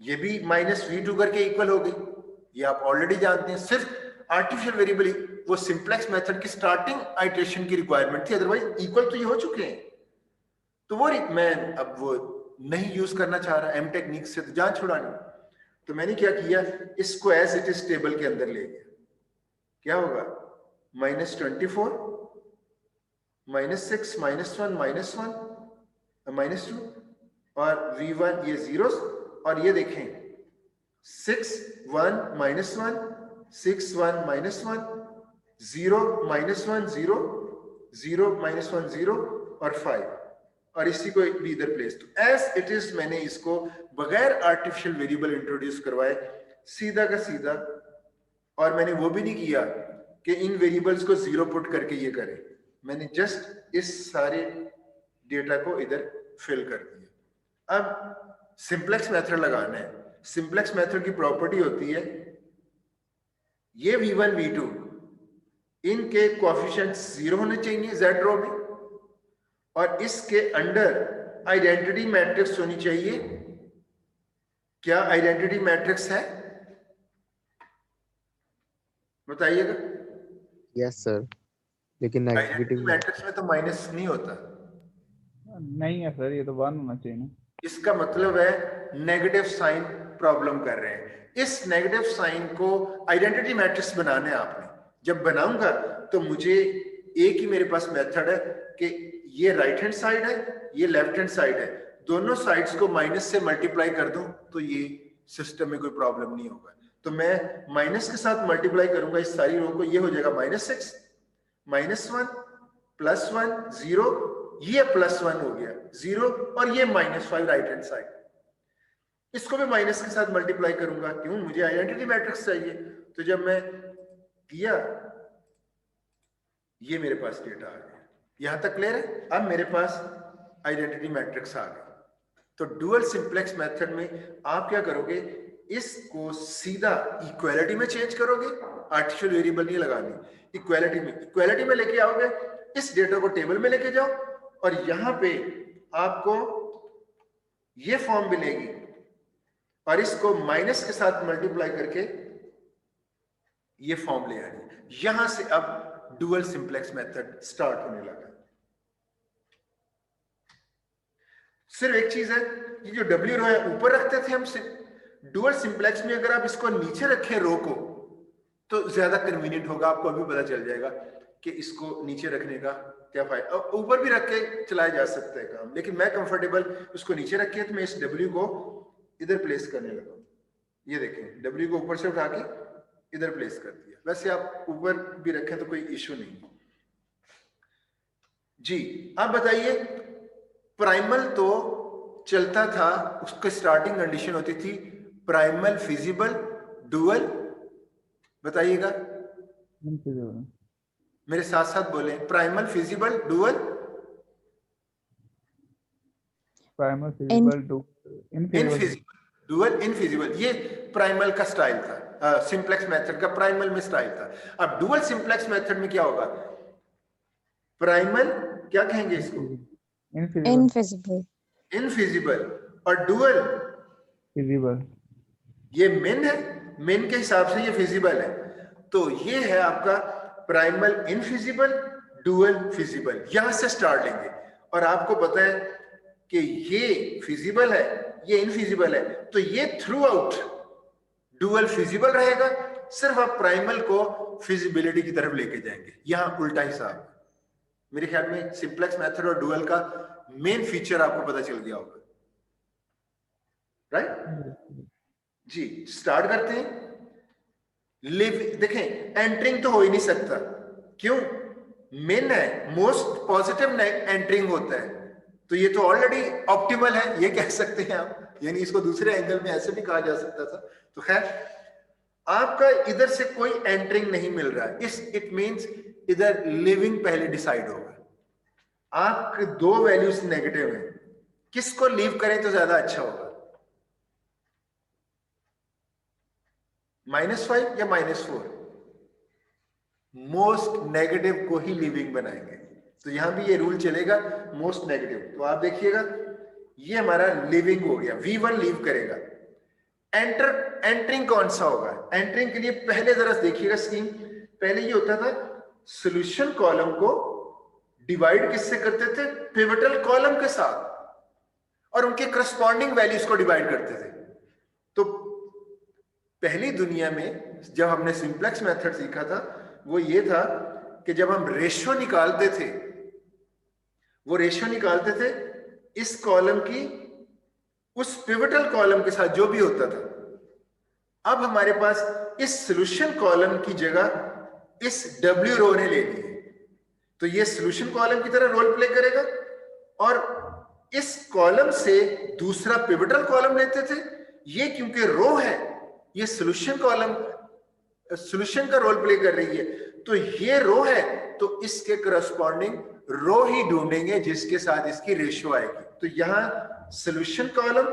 ये भी -v2 करके इक्वल हो गई, ये आप ऑलरेडी जानते हैं। सिर्फ आर्टिफिशियल वेरिएबल वो सिंप्लेक्स मेथड की स्टार्टिंग आइट्रेशन की रिक्वायरमेंट थी, अदरवाइज इक्वल तो ये हो चुके हैं। तो वो मैं अब वो नहीं यूज करना चाह रहा एम टेक्निक से, तो जान छुड़ानी। तो मैंने क्या किया, इसको एज इट इज टेबल के अंदर ले गया। क्या होगा, -24 -6 -1 -1 -2 और v1 ये जीरोस, और ये देखें 6 1 -1 6 1 -1 0 -1 0 0 -1 0 और 5, और इसी को भी इधर प्लेस। तो एज इट इज मैंने इसको बगैर आर्टिफिशियल वेरिएबल इंट्रोड्यूस करवाए सीधा का सीधा, और मैंने वो भी नहीं किया कि इन वेरिएबल्स को जीरो पुट करके ये करें, मैंने जस्ट इस सारे डेटा को इधर फिल कर दिया। अब सिंप्लेक्स मेथड लगाना है। सिंप्लेक्स मेथड की प्रॉपर्टी होती है, ये v1 v2 इनके कोएफिशिएंट 0 होने चाहिए जेड रो में, और इसके अंडर आइडेंटिटी मैट्रिक्स होनी चाहिए। क्या आइडेंटिटी मैट्रिक्स है? बताइएगा। यस सर, लेकिन आइडेंटिटी नेगेटिव मैट्रिक्स में तो माइनस नहीं होता। नहीं है सर, ये तो 1 होना चाहिए ना। इसका मतलब है नेगेटिव साइन प्रॉब्लम कर रहे हैं। इस नेगेटिव साइन को आइडेंटिटी मैट्रिक्स बनाना है आपने। जब बनाऊंगा तो मुझे एक ही मेरे पास मेथड है कि ये राइट हैंड साइड है, ये लेफ्ट हैंड साइड है, दोनों साइड्स को माइनस से मल्टीप्लाई कर दूं तो ये सिस्टम में कोई प्रॉब्लम नहीं होगा। तो मैं माइनस के साथ मल्टीप्लाई करूंगा इस सारी रो को, ये हो जाएगा -6 -1 +1 0, ये +1 हो गया 0, और ये -5 राइट हैंड साइड। इसको भी माइनस के साथ मल्टीप्लाई करूंगा, क्यों? मुझे आइडेंटिटी मैट्रिक्स चाहिए। तो जब मैं किया, ये मेरे पास डेटा आ गया। यहां तक क्लियर है? अब मेरे पास आइडेंटिटी मैट्रिक्स आ गई। तो डुअल सिंप्लेक्स मेथड में आप क्या करोगे, इसको सीधा इक्वालिटी में चेंज करोगे, आर्टिफिशियल वेरिएबल नहीं लगानी, इक्वालिटी में लेके आओगे, इस डेटा को टेबल में लेके जाओ, और यहां पे आपको ये फॉर्म मिलेगी, और इसको माइनस के साथ मल्टीप्लाई करके ये फॉर्म ले आनी। यहां से अब डुअल सिंप्लेक्स मेथड स्टार्ट होने लगा। सिर्फ एक चीज है, ये जो डब्ल्यू रो है ऊपर रखते थे हम डुअल सिंप्लेक्स में, अगर आप इसको नीचे रखें रो को तो ज्यादा कन्वीनियंट होगा। आपको अभी पता चल जाएगा कि इसको नीचे रखने का क्या फायदा। ऊपर भी रख के चलाया जा सकता है काम, लेकिन मैं कंफर्टेबल उसको नीचे रखे, तो मैं इस डब्ल्यू को इधर प्लेस करने लगा। ये देखें, डब्ल्यू को ऊपर से उठा के इधर प्लेस कर दिया। वैसे आप ऊपर भी रखें तो कोई इश्यू नहीं जी। आप बताइए, प्राइमल तो चलता था, उसकी स्टार्टिंग कंडीशन होती थी प्राइमल फिजिबल डुअल। बताइएगा, मेरे साथ साथ बोले, primal feasible dual. Primal feasible infeasible dual infeasible, ये प्राइमल का स्टाइल था, सिंप्लेक्स मेथड का प्राइमल में स्टाइल था। अब डुअल सिंप्लेक्स मेथड में क्या होगा, प्राइमल क्या कहेंगे इसको, इनफिजिबल, इनफिजिबल, और डुअल फिजिबल। ये मेन है, मेन के हिसाब से ये फिजिबल है। तो ये है आपका प्राइमल इनफिजिबल डुअल फिजिबल। यहां से स्टार्ट लेंगे, और आपको पता है कि ये फिजिबल है, ये इनफिजिबल है, तो ये थ्रू आउट डुअल फिजिबल रहेगा। सिर्फ आप प्राइमल को फिजिबिलिटी की तरफ लेके जाएंगे, यहां उल्टा हिसाब। मेरे ख्याल में सिंप्लेक्स मेथड और डुअल का मेन फीचर आपको पता चल गया होगा, राइट जी। स्टार्ट करते हैं। लिव, देखें एंटरिंग तो हो ही नहीं सकता, क्यों? मेन है, मोस्ट पॉजिटिव एंटरिंग होता है, तो ये तो ऑलरेडी ऑप्टिमल है, ये कह सकते हैं आप। यानी इसको दूसरे एंगल में ऐसे भी कहा जा सकता था। तो खैर, आपका इधर से कोई एंटरिंग नहीं मिल रहा है, इट मींस इधर लिविंग पहले डिसाइड होगा। आपके दो वैल्यूज नेगेटिव हैं, किसको लीव करें तो ज्यादा अच्छा होगा, -5 या -4? मोस्ट नेगेटिव को ही लिविंग बनाएंगे। तो यहां भी ये रूल चलेगा, मोस्ट नेगेटिव। तो आप देखिएगा, ये हमारा लिविंग हो गया, V1 लीव करेगा। एंटरिंग कौन सा होगा? एंटरिंग के लिए पहले जरा देखिएगा स्कीम। पहले ये होता था, सॉल्यूशन कॉलम को डिवाइड किससे करते थे? पिवटल कॉलम के साथ, और उनके करस्पॉन्डिंग वैल्यूज को डिवाइड करते थे। तो पहली दुनिया में जब हमने सिंप्लेक्स मेथड सीखा था, वो ये था कि जब हम रेशियो निकालते थे, वो रेशियो निकालते थे इस कॉलम की उस पिवटल कॉलम के साथ, जो भी होता था। अब हमारे पास इस सॉल्यूशन कॉलम की जगह इस डब्ल्यू रो ने ले ली है, तो ये सॉल्यूशन कॉलम की तरह रोल प्ले करेगा, और इस कॉलम से दूसरा पिवटल कॉलम लेते थे। ये क्योंकि रो है, ये सॉल्यूशन कॉलम सॉल्यूशन का रोल प्ले कर रही है, तो ये रो है, तो इसके करस्पॉन्डिंग रो ही ढूंढेंगे जिसके साथ इसकी रेशियो आएगी। तो यहां सॉल्यूशन कॉलम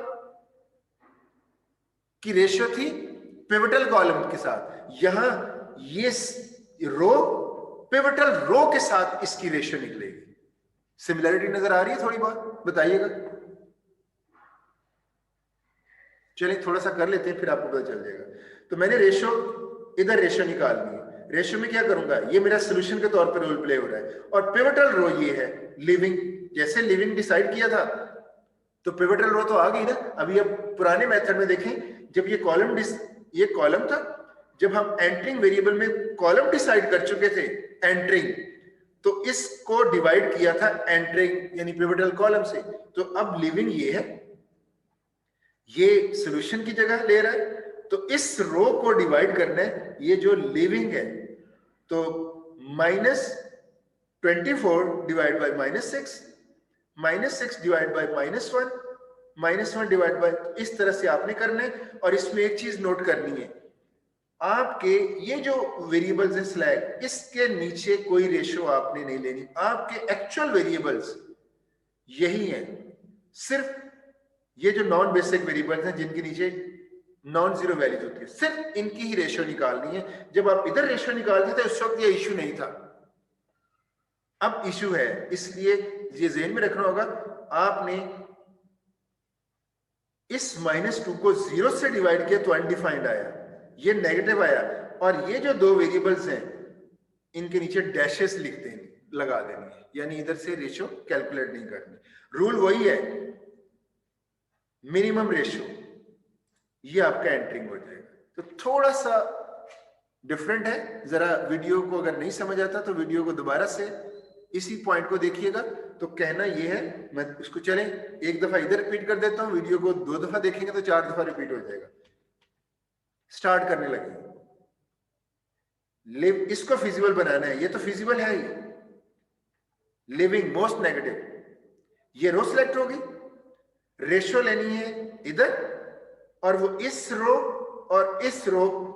की रेशियो थी पिवटल कॉलम के साथ, यहां ये रो पिवटल रो के साथ इसकी रेशियो निकलेगी। सिमिलरिटी नजर आ रही है थोड़ी बहुत, बताइएगा। चलिए थोड़ा सा कर लेते हैं, फिर आपको पता चल जाएगा। तो मैंने रेशियो, इधर रेशियो निकालनी है। रेशियो में क्या करूंगा, ये मेरा सोल्यूशन के तौर पर रोल प्ले हो रहा है, और पिवटल रो ये है लिविंग। जैसे लिविंग डिसाइड किया था तो पिवटल रो तो आ गई ना। अभी अब पुराने मेथड में देखें, जब ये कॉलम था, जब हम एंटरिंग वेरिएबल में कॉलम डिसाइड कर चुके थे एंटरिंग, तो इसको डिवाइड किया था एंटरिंग यानी पिवटल कॉलम से। तो अब लिविंग ये है, ये सॉल्यूशन की जगह ले रहा है, तो इस रो को डिवाइड करना है, ये जो लिविंग है। तो -24 divide by -6, -6 divide by -1, -1 divide by, इस तरह से आपने करना है। और इसमें एक चीज नोट करनी है, आपके ये जो वेरिएबल्स है स्लैग, इसके नीचे कोई रेशियो आपने नहीं लेनी। आपके एक्चुअल वेरिएबल्स यही हैं, सिर्फ ये जो नॉन बेसिक वेरिएबल्स हैं जिनके नीचे नॉन जीरो वैल्यूज होती है, सिर्फ इनकी ही रेशियो निकालनी है। जब आप इधर रेशियो निकालते थे उस वक्त ये इशू नहीं था, अब इशू है। इसलिए ये ज़हन में रखना होगा, आपने इस -2 को 0 से डिवाइड किया तो अनडिफाइंड आया, ये नेगेटिव आया, और ये जो दो वेरिएबल्स हैं इनके नीचे डैशेस लिख देंगे, लगा देंगे, यानी इधर से रेशियो कैलकुलेट नहीं करनी। रूल वही है, मिनिमम रेशियो, ये आपका एंटरिंग हो जाएगा। तो थोड़ा सा डिफरेंट है, जरा वीडियो को अगर नहीं समझ आता तो वीडियो को दोबारा से इसी पॉइंट को देखिएगा। तो कहना ये है, मैं उसको चलें एक दफा इधर रिपीट कर देता हूं, वीडियो को 2 दफा देखेंगे तो 4 दफा रिपीट हो जाएगा। स्टार्ट करने लगे, लिव, इसको फिजिबल बनाना है, ये तो फिजिबल है ही। लिविंग मोस्ट नेगेटिव, ये रो सिलेक्ट होगी, रेशियो लेनी है इधर, और वो इस रो और इस रो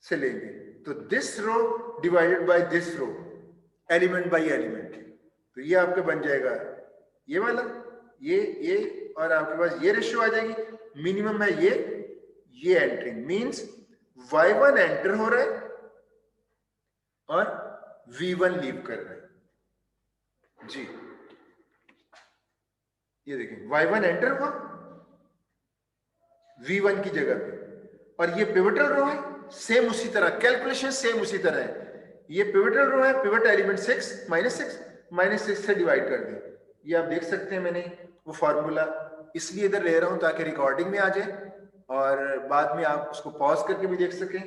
से लेंगे। तो this row divided by this row, element by element, तो ये आपका बन जाएगा ये वाला, ये, और आपके पास ये रेशियो आ जाएगी। मिनिमम है ये एंटरिंग मींस y1 एंटर हो रहा है और v1 लीव कर रहा है जी। ये देखें, y1 एंटर हुआ v1 की जगह पे, और ये पिवटल रो है, सेम उसी तरह कैलकुलेशन सेम उसी तरह है। ये पिवटल रो है, पिवट एलिमेंट 6 -6 से डिवाइड कर दें। ये आप देख सकते हैं, मैंने वो फार्मूला इसलिए इधर ले रहा हूं ताकि रिकॉर्डिंग में आ जाए और बाद में आप उसको पॉज करके भी देख सकें।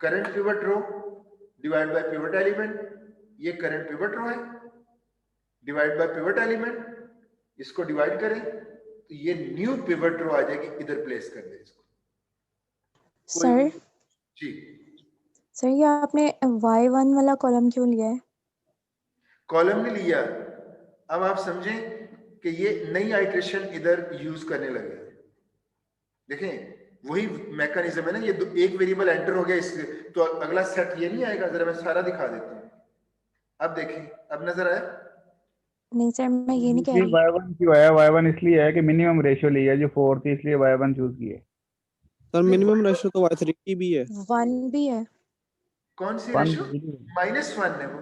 Current pivot row divide by pivot element, ये करंट पिवट रो है डिवाइड बाय पिवट एलिमेंट, इसको डिवाइड करें तो ये न्यू पिवट रो आ जाएगी, इधर प्लेस कर दें इसको। सर जी सर, ये आपने y1 वाला कॉलम क्यों लिया है? कॉलम ने लिया, अब आप समझें कि ये नई आइट्रेशन इधर यूज करने लगे। देखें वही मैकेनिज्म है ना, ये एक वेरिएबल एंटर हो गया इससे, तो अगला सेट ये नहीं आएगा। जरा मैं सारा दिखा देता हूँ, अब देखें, अब नजर आया? नहीं सर, मैं ये नहीं कह रही। y1 क्यों आया? y1 इसलिए है कि मिनिमम रेशियो लिया है जो 4 थी, इसलिए y1 चूज किया। सर मिनिमम रेशियो तो y3 की भी है। 1 भी है। कौन सी रेशियो? -1 है वो,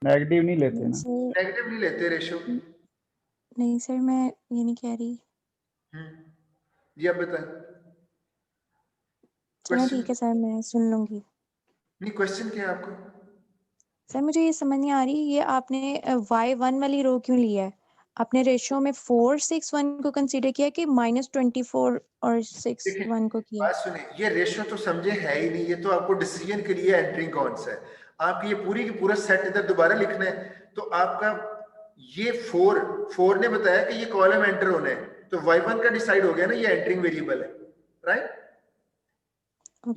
नेगेटिव नहीं लेते ना, सर नेगेटिव नहीं लेते रेशियो। नहीं सर, मैं ये नहीं कह रही। जी आप बताएं। चलो Question? ठीक है सर, मैं सुन लूंगी। नहीं, क्वेश्चन क्या है आपको? सर मुझे ये समझ नहीं आ रही, ये आपने y1 वाली रो क्यों ली है? आपने रेशियो में 4 6 1 को कंसीडर किया कि -24 और 6 देखिए, 1 को किया? बात सुने, ये रेशियो तो समझे है ही नहीं, ये तो आपको डिसीजन के लिए एंटरिंग कौन सा है। आपकी ये पूरी की पूरा सेट इधर दोबारा लिखना है, तो आपका ये 4 ने बताया कि ये कॉलम एंटर होना है, तो y1 का डिसाइड हो गया ना, ये एंटरिंग वेरिएबल है, राइट?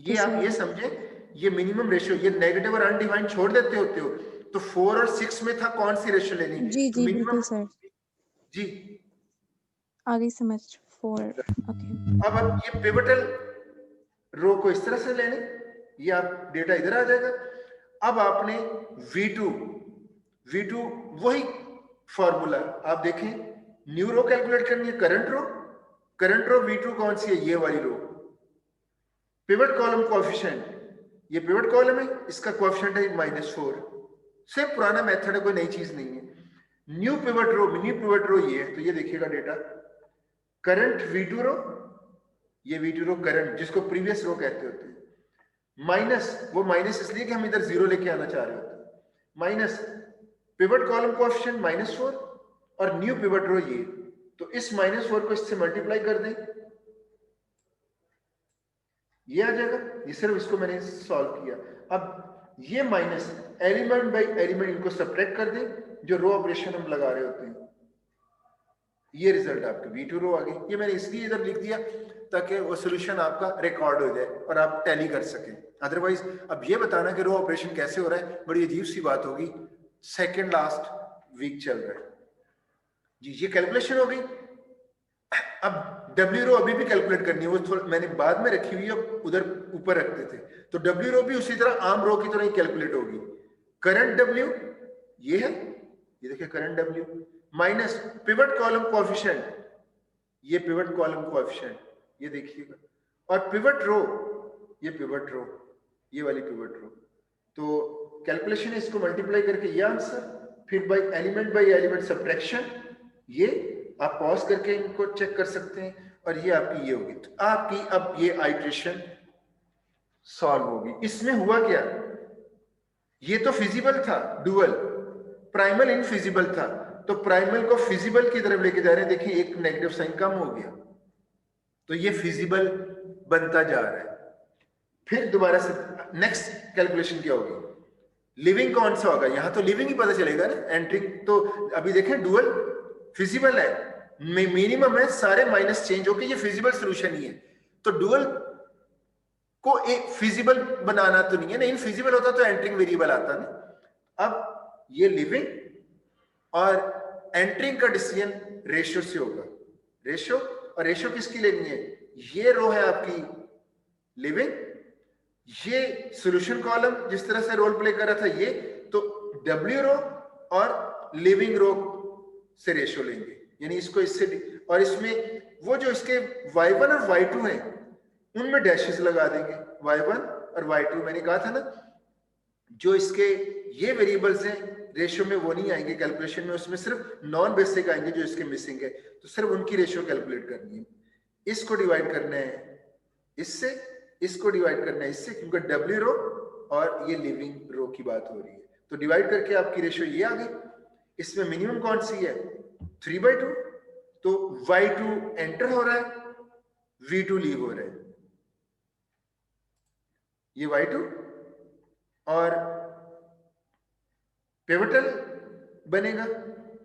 ये आप ये समझे, ये मिनिमम रेशियो, ये नेगेटिव और अनडिफाइंड छोड़ देते होते हो, तो 4 और 6 में था कौन सी रेशियो लेनी? जी तो जी मिनिमम बिल्कुल सर, जी। आगे समझ। 4 ओके। अब आप ये पिवटल रो को इस तरह से लेने, ये आप डेटा इधर आ जाएगा। अब आपने V2 वही फॉर्मूला आप देखें, न्यू रो कैलकुलेट करनी है, करंट रो V2 कौन सी है? ये वाली रो। पिवट कॉलम कोएफिशिएंट ये पिवट कॉलम है, इसका कोएफिशिएंट है -4। सिर्फ पुराना मेथड है, कोई नई चीज नहीं है। न्यू पिवट रो ये है, तो ये देखिएगा डेटा करंट V2 रो, ये V2 रो करंट जिसको प्रीवियस रो कहते होते हैं, माइनस वो माइनस इसलिए कि हम इधर 0 लेके आना चाह रहे होते हैं, माइनस पिवट कॉलम कोएफिशिएंट -4 और न्यू पिवट रो ये, तो इस -4 को इससे मल्टीप्लाई कर दें, ये आ जाएगा। ये सिर्फ इसको मैंने सॉल्व किया। अब ये माइनस एलिमेंट बाय एलिमेंट इनको सब्ट्रैक्ट कर दें, जो रो ऑपरेशन हम लगा रहे होते हैं, ये रिजल्ट आपका V2 रो आ गई। ये मैंने इसलिए इधर लिख दिया ताकि वो सॉल्यूशन आपका रिकॉर्ड हो जाए और आप टैली कर सकें। अदरवाइज अब ये बताना कि रो ऑपरेशन कैसे हो रहा है बड़ी अजीब सी बात होगी। सेकंड लास्ट वीक चल रहा है जी, ये कैलकुलेशन हो गई। अब W रो अभी भी कैलकुलेट करनी है, वो थोड़ा मैंने बाद में रखी हुई है, उधर ऊपर रखते थे, तो W रो भी उसी तरह आम रो की तरह ही कैलकुलेट होगी। करंट W ये है, ये देखिए current W minus pivot column coefficient, ये पिवट कॉलम कोएफिशिएंट, ये देखिएगा, और पिवट रो, ये पिवट रो, ये वाली पिवट रो। तो कैलकुलेशन है, इसको मल्टीप्लाई करके ये आंसर, फिर बाय एलिमेंट सब्ट्रैक्शन, ये आप पॉज करके इनको चेक कर सकते हैं, और ये आपकी ये होगी। तो आपकी अब ये आइट्रेशन सॉल्व होगी। इसमें हुआ क्या, ये तो फिजिबल था डुअल, प्राइमल इनफिजिबल था, तो प्राइमल को फिजिबल की तरफ लेके जा रहे हैं। देखिए एक नेगेटिव साइन कम हो गया, तो ये फिजिबल बनता जा रहा है। फिर दोबारा से नेक्स्ट कैलकुलेशन क्या होगी, लिविंग कौन सा होगा, यहां तो लिविंग ही पता चलेगा ना, एंट्रिंग तो अभी देखें डुअल फिजिबल है, मिनिमम है, सारे माइनस चेंज होके ये फिजिबल सॉल्यूशन ही है। तो डुअल को एक फिजिबल बनाना तो नहीं है ना, इनफिजिबल होता तो एंट्रिंग वेरिएबल आता ना। अब ये लिविंग और एंट्रिंग का डिसीजन रेशियो से होगा, रेशियो, और रेशियो किसकी लेनी है, ये रो है आपकी लिविंग, ये सॉल्यूशन कॉलम जिस तरह से रोल प्ले कर रहा था ये, तो W रो और लिविंग रो से रेशियो लेंगे, यानी इसको इससे, और इसमें वो जो इसके y1 और y2 हैं उनमें डैशेस लगा देंगे, y1 और y2। मैंने कहा था ना, जो इसके ये वेरिएबल्स हैं रेशियो में वो नहीं आएंगे कैलकुलेशन में, उसमें सिर्फ नॉन बेसिक आएंगे जो इसके मिसिंग है, तो सिर्फ उनकी रेशियो कैलकुलेट करनी है। इसको डिवाइड करना है इससे, इसको डिवाइड करना है इससे, क्योंकि W रो और ये लिविंग रो की बात हो रही है। तो डिवाइड करके आपकी रेशियो ये आ गई। इसमें मिनिमम कौन सी है, 3/2, तो y2 एंटर हो रहा है, v2 लीव हो रहा है, ये y2, और पिवटल बनेगा,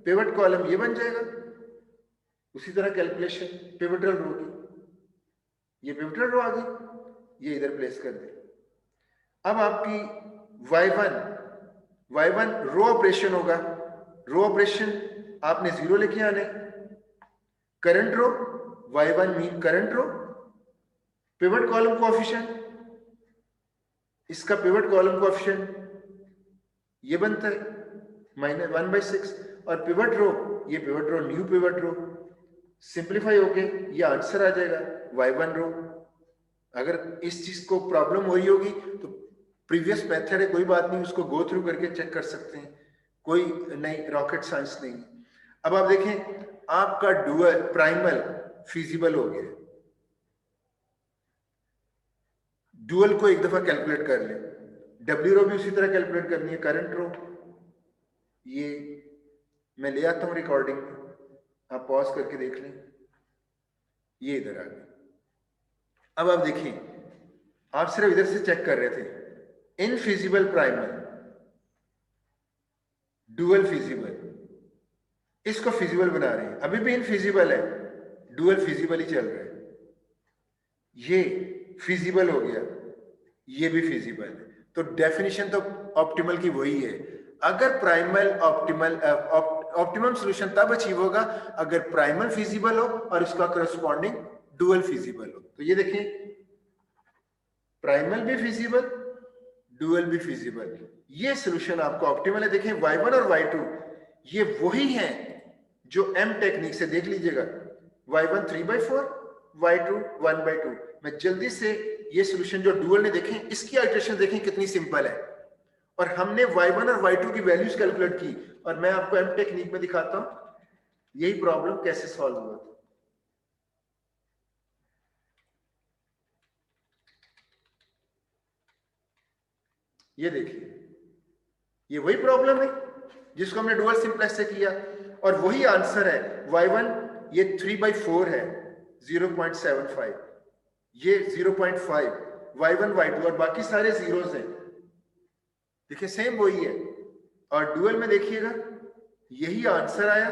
पिवट कॉलम ये बन जाएगा। उसी तरह कैलकुलेशन पिवटल रो की, ये पिवटल रो आ गई, ये इधर प्लेस कर दे। अब आपकी y1 रो ऑपरेशन होगा, रो ऑपरेशन आपने 0 लेके आने, करंट रो y1 मीन करंट रो, पिवट कॉलम कोएफिशिएंट, इसका पिवट कॉलम कोएफिशिएंट ये बनता है -1/6, और पिवट रो, ये pivot row new pivot row, simplify होके ये आंसर आ जाएगा y1 रो। अगर इस चीज को प्रॉब्लम हो रही होगी तो प्रीवियस मेथड है, कोई बात नहीं, उसको गो थ्रू करके चेक कर सकते हैं, कोई नई रॉकेट साइंस नहीं। अब आप देखें आपका डुअल प्राइमल फिजिबल हो गया, डुअल को एक दफा कैलकुलेट कर लें, W रो भी उसी तरह कैलकुलेट करनी है, करंट रो, ये मैं ले आता हूं रिकॉर्डिंग में, आप पॉज करके देख लें, ये इधर आ गई। अब आप देखिए, आप सिर्फ इधर से चेक कर रहे थे, इनफिजिबल प्राइमल, डुअल फिजिबल, इसको फिजिबल बना रहे हैं, अभी भी इनफिजिबल है, डुअल फिजिबल ही चल रहा है, ये फिजिबल हो गया, ये भी फिजिबल है। तो डेफिनेशन तो ऑप्टिमल की वही है। अगर प्राइमल ऑप्टिमम सॉल्यूशन तब अचीव होगा अगर प्राइमल फिजिबल हो और उसका करस्पॉन्डिंग डुअल फिजिबल हो। तो ये देखें, प्राइमल भी फिजिबल, डुअल भी फिजिबल, ये सॉल्यूशन आपको ऑप्टिमल है। देखें y1 और y2 ये वही हैं जो M टेक्निक से देख लीजिएगा, y1 3/4, y2 1/2। मैं जल्दी से ये सॉल्यूशन जो डुअल ने देखें, इसकी आइटरेशन देखें कितनी सिंपल है, और हमने y1 और y2 की वैल्यूज कैलकुलेट की, और मैं आपको एम टेक्निक में दिखाता हूं यही प्रॉब्लम कैसे सॉल्व हुआ था। ये देखिए, ये वही प्रॉब्लम है जिसको हमने डुअल सिंप्लेक्स से किया, और वही आंसर है। y1 ये 3/4 है 0.75, ये 0.5, y1 y2 और बाकी सारे जीरोस हैं। देखिए सेम वही है, और डुअल में देखिएगा यही आंसर आया।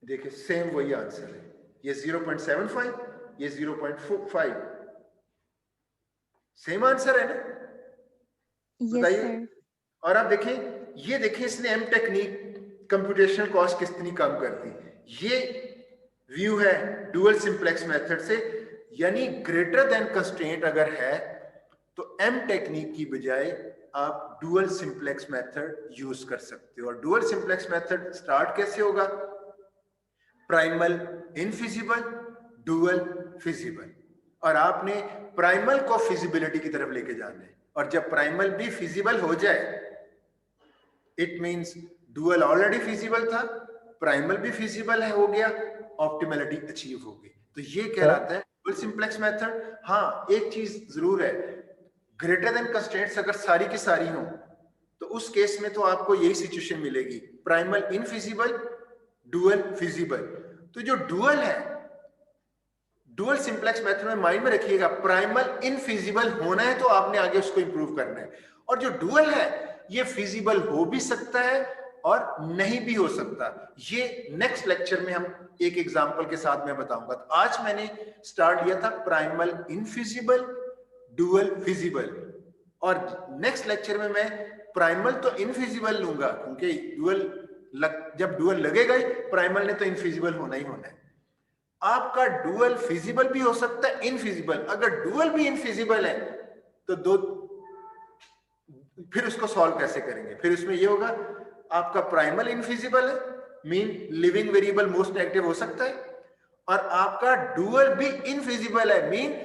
देखिए सेम वही आंसर है, ये 0.75, ये 0.5, सेम आंसर है ना, यस बताइए। सर। और आप देखें, ये देखें इसने एम टेक्निक कंप्यूटेशनल कॉस्ट कितनी कम कर दी। ये व्यू है डुअल सिंप्लेक्स मेथड से, यानी ग्रेटर देन कंस्ट्रेंट अगर है तो एम टेक्निक की बजाय आप डुअल सिंप्लेक्स मेथड यूज कर सकते हो। और डुअल सिंप्लेक्स मेथड स्टार्ट कैसे होगा? प्राइमल इनफिजिबल, डुअल फिजिबल, और आपने प्राइमल को फिजिबिलिटी की तरफ लेके जाना है, और जब प्राइमल भी फिजिबल हो जाए it means dual already feasible था, प्राइमल भी फिजिबल है, हो गया, ऑप्टिमलिटी अचीव हो गई। तो ये कहलाता है डुअल सिंप्लेक्स मेथड। हाँ, एक चीज जरूर है, ग्रेटर देन कंस्ट्रेंट्स अगर सारी की सारी हो तो उस केस में तो आपको यही सिचुएशन मिलेगी, प्राइमल इनफिजिबल, डुअल फिजिबल। तो जो डुअल है, डुअल सिंप्लेक्स मेथड में माइंड में रखिएगा, प्राइमल इनफिजिबल होना है तो आपने आगे उसको इंप्रूव करना है, और जो डुअल है ये फिजिबल हो भी सकता है और नहीं भी हो सकता। ये नेक्स्ट लेक्चर में हम एक एग्जांपल के साथ मैं बताऊंगा। तो आज मैंने स्टार्ट किया था प्राइमल इनफिजिबल, डुअल फिजिबल, और नेक्स्ट लेक्चर में मैं प्राइमल तो इनफिजिबल लूंगा, क्योंकि डुअल जब डुअल लगेगा ही प्राइमल ने तो इनफिजिबल होना ही होना है। आपका डुअल फिजिबल भी हो सकता है, इनफिजिबल। अगर डुअल भी इनफिजिबल है तो दो, फिर उसको सॉल्व कैसे करेंगे? फिर उसमें ये होगा, आपका प्राइमल इनफिजिबल है, mean leaving variable most negative हो सकता है, और आपका डुअल भी इनफिजिबल है, मीन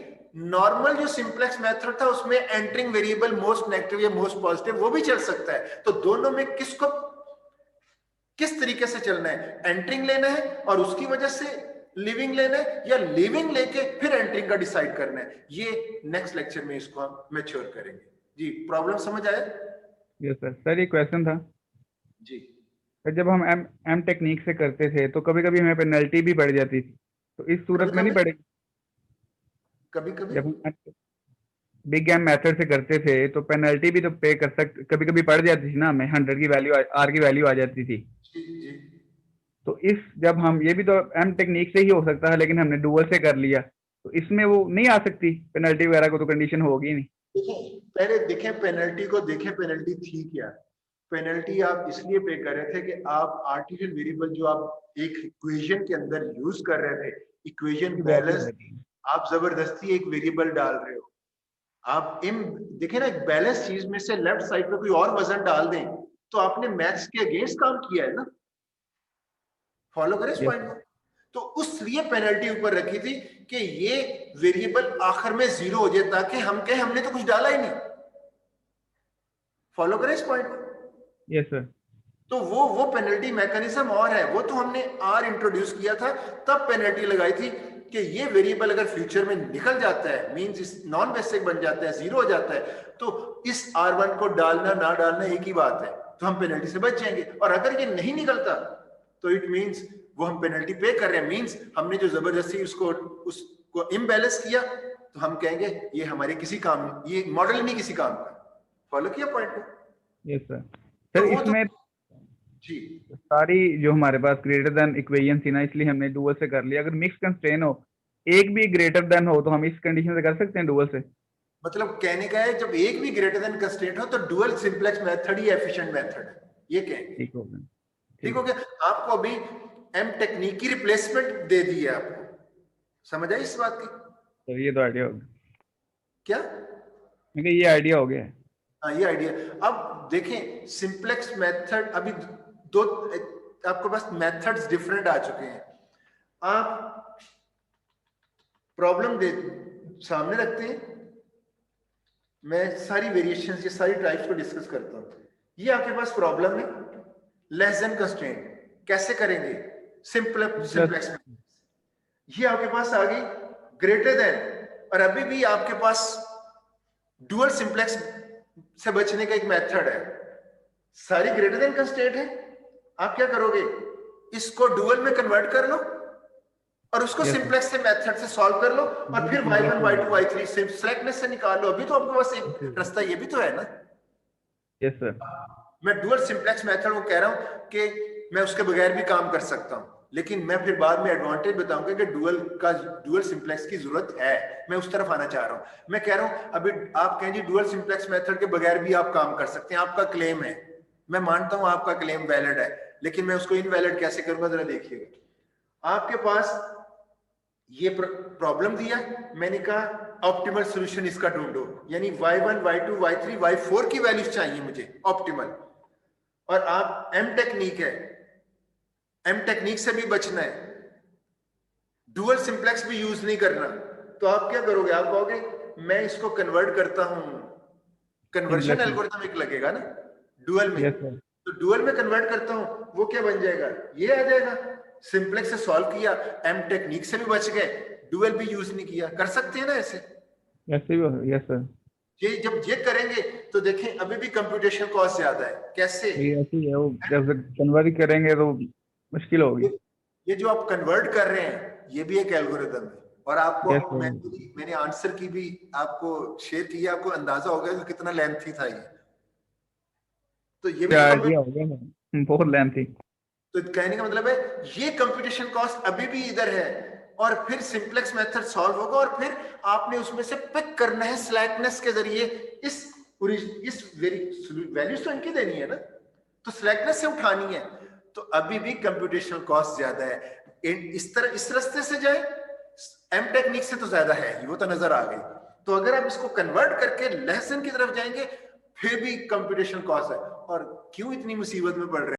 नॉर्मल जो सिंप्लेक्स मेथड था उसमें एंटरिंग वेरिएबल मोस्ट नेगेटिव या मोस्ट पॉजिटिव वो भी चल सकता है। तो दोनों में किसको किस तरीके से चलना है? एंटरिंग लेना है और उसकी वजह से लिविंग लेना है, या लिविंग लेके फिर एंटरिंग का डिसाइड करना है? ये नेक्स्ट लेक्चर में इसको हम मैच्योर करेंगे। जी, प्रॉब्लम समझ आया? Yes sir. सर ये क्वेश्चन था जी, सर, जब हम एम टेक्निक से करते थे तो कभी कभी हमें पेनल्टी भी बढ़ जाती थी, तो इस सूरत में नहीं पड़ेगी? कभी कभी जब हम बिग एम मेथड से करते थे तो पेनल्टी भी तो पे कर सकते, कभी कभी पड़ जाती थी ना, हमें 100 की वैल्यू, आर की वैल्यू आ जाती थी। जी जी, तो इस जब हम, ये भी तो एम टेक्निक से ही हो सकता है, लेकिन हमने डुअल से कर लिया तो इसमें वो नहीं आ सकती पेनल्टी वगैरह को, तो कंडीशन होगी नहीं। देखें पहले देखें पेनल्टी को, देखें पेनल्टी थी क्या। पेनल्टी आप इसलिए पे कर रहे थे कि आप आर्टिफिशियल वेरिएबल जो आप एक इक्वेशन के अंदर यूज कर रहे थे, इक्वेशन बैलेंस, आप जबरदस्ती एक वेरिएबल डाल रहे हो। आप इन देखें ना, एक बैलेंस चीज में से लेफ्ट साइड पे कोई और वजन डाल दें तो आपने मैथ्स के अगेंस्ट काम किया है ना। फॉलो करें इस पॉइंट को। तो उस लिए पेनल्टी ऊपर रखी थी कि ये वेरिएबल आखिर में 0 हो जाए, ताकि हम कहें हमने तो कुछ डाला ही नहीं। फॉलो करें इस पॉइंट को। Yes sir. तो वो पेनल्टी मैकेनिज्म और है, वो तो हमने आर इंट्रोड्यूस किया था, तब पेनल्टी लगाई थी कि ये वेरिएबल अगर फ्यूचर में निकल जाता है, मींस नॉन बेसिक बन जाता है, 0 हो जाता है, तो इस R1 को डालना ना डालना एक ही बात है, तो हम पेनल्टी से बच जाएंगे। और अगर ये नहीं निकलता तो इट मींस वो हम पेनल्टी पे कर रहे हैं, मींस हमने जो जबरदस्ती उसको इम्बैलेंस किया, तो हम कहेंगे ये हमारे किसी काम, ये मॉडल नहीं किसी काम का। फॉलो किया पॉइंट को? Yes sir. सर इसमें जी, सारी जो हमारे पास ग्रेटर देन इक्वेशन थी ना, इसलिए हमने डुअल से कर लिया। अगर मिक्स कंस्ट्रेन हो, एक भी ग्रेटर देन हो, तो हम इस कंडीशन से कर सकते हैं डुअल से? मतलब कहने का है जब एक भी ग्रेटर देन कंस्ट्रेंट हो तो डुअल सिंप्लेक्स मेथड ही एफिशिएंट मेथड है, ये कहेंगे। ठीक हो गया, ठीक हो गया। आपको अभी एम टेक्निक की रिप्लेसमेंट दे दी है, आपको समझ आई इस बात की? तो ये तो आइडिया हो गया क्या? क्योंकि ये आइडिया हो गया है। हाँ, ये आइडिया। अब देखें सिंप्लेक्स मेथड, अभी दो आपके पास मेथड्स डिफरेंट आ चुके हैं। आप प्रॉब्लम दे सामने रखते हैं, मैं सारी वेरिएशंस, ये सारी टाइप्स को डिस्कस करता हूं। ये आपके पास प्रॉब्लम है, लेस देन कंस्ट्रेंट कैसे करेंगे, सिंप्लेक्स। ये आपके पास आ गई ग्रेटर देन, और अभी भी आपके पास डुअल सिंप्लेक्स से बचने का एक मेथड है। सारी ग्रेटर देन कंस्ट्रेंट है, आप क्या करोगे, इसको डुअल में कन्वर्ट कर लो और उसको सिंप्लेक्स से मेथड से सॉल्व कर लो, और फिर y1 y2 y3 सिलेक्टनेस से निकाल लो। अभी तो आपके पास एक रास्ता ये भी तो है ना। Yes sir. मैं डुअल सिंप्लेक्स मेथड को कह रहा हूं कि मैं उसके बगैर भी काम कर सकता हूं, लेकिन मैं फिर बाद में एडवांटेज बताऊंगा कि डुअल सिंप्लेक्स की जरूरत है। मैं उस तरफ आना चाह रहा हूं। मैं कह रहा हूं अभी आप कहें जी डुअल सिंप्लेक्स मेथड के बगैर भी आप काम कर सकते हैं, आपका क्लेम है, मैं मानता हूं आपका क्लेम वैलिड है, लेकिन मैं उसको इनवैलिड कैसे करूंगा जरा देखिएगा। आपके पास ये प्रॉब्लम दिया, मैंने कहा ऑप्टिमल सॉल्यूशन इसका ढूंढो, यानी y1 y2 y3 y4 की वैल्यूज चाहिए मुझे ऑप्टिमल। और आप एम टेक्निक है, एम टेक्निक से भी बचना है, डुअल सिंप्लेक्स भी यूज नहीं करना। तो आप क्या करोगे, आप कहोगे मैं इसको कन्वर्ट करता हूं, कन्वर्जन एल्गोरिथम एक लगेगा ना डुअल में। तो डुअल में कन्वर्ट करता हूं, वो क्या बन जाएगा, ये आ जाएगा। सिंप्लेक्स से सॉल्व किया, एम टेक्निक से भी बच गए, डुअल भी यूज नहीं किया। कर सकते हैं ना ऐसे? Yes sir. ये जब ये करेंगे तो देखें अभी भी कंप्यूटेशन कॉस्ट ज्यादा है। कैसे? ऐसी है वो, जब कन्वर्ट करेंगे तो मुश्किल होगी। ये जो आप कन्वर्ट कर रहे हैं ये भी एक एल्गोरिथम है, और आपको मैंने आंसर की भी आपको शेयर की, आपको अंदाजा हो गया कि कितना लेंथी था ये। तो ये भी आइडिया हो गया, बहुत लेंथी। तो कहने का मतलब है ये कंप्यूटेशन कॉस्ट अभी भी इधर है, और फिर सिंप्लेक्स मेथड सॉल्व होगा, और फिर आपने उसमें से पिक करना है स्लैकनेस के जरिए। इस वैल्यूज तो इनकी देनी है ना, तो स्लैकनेस से उठानी है। तो अभी भी कंप्यूटेशनल कॉस्ट ज्यादा है। इस रास्ते से जाए, एम टेक्निक से तो ज्यादा है, वो तो नजर आ गई। तो अगर आप इसको कन्वर्ट करके लेसन की तरफ जाएंगे, फिर भी कंप्यूटेशनल कॉस्ट है। और क्यों इतनी मुसीबत में पड़ रहे हैं?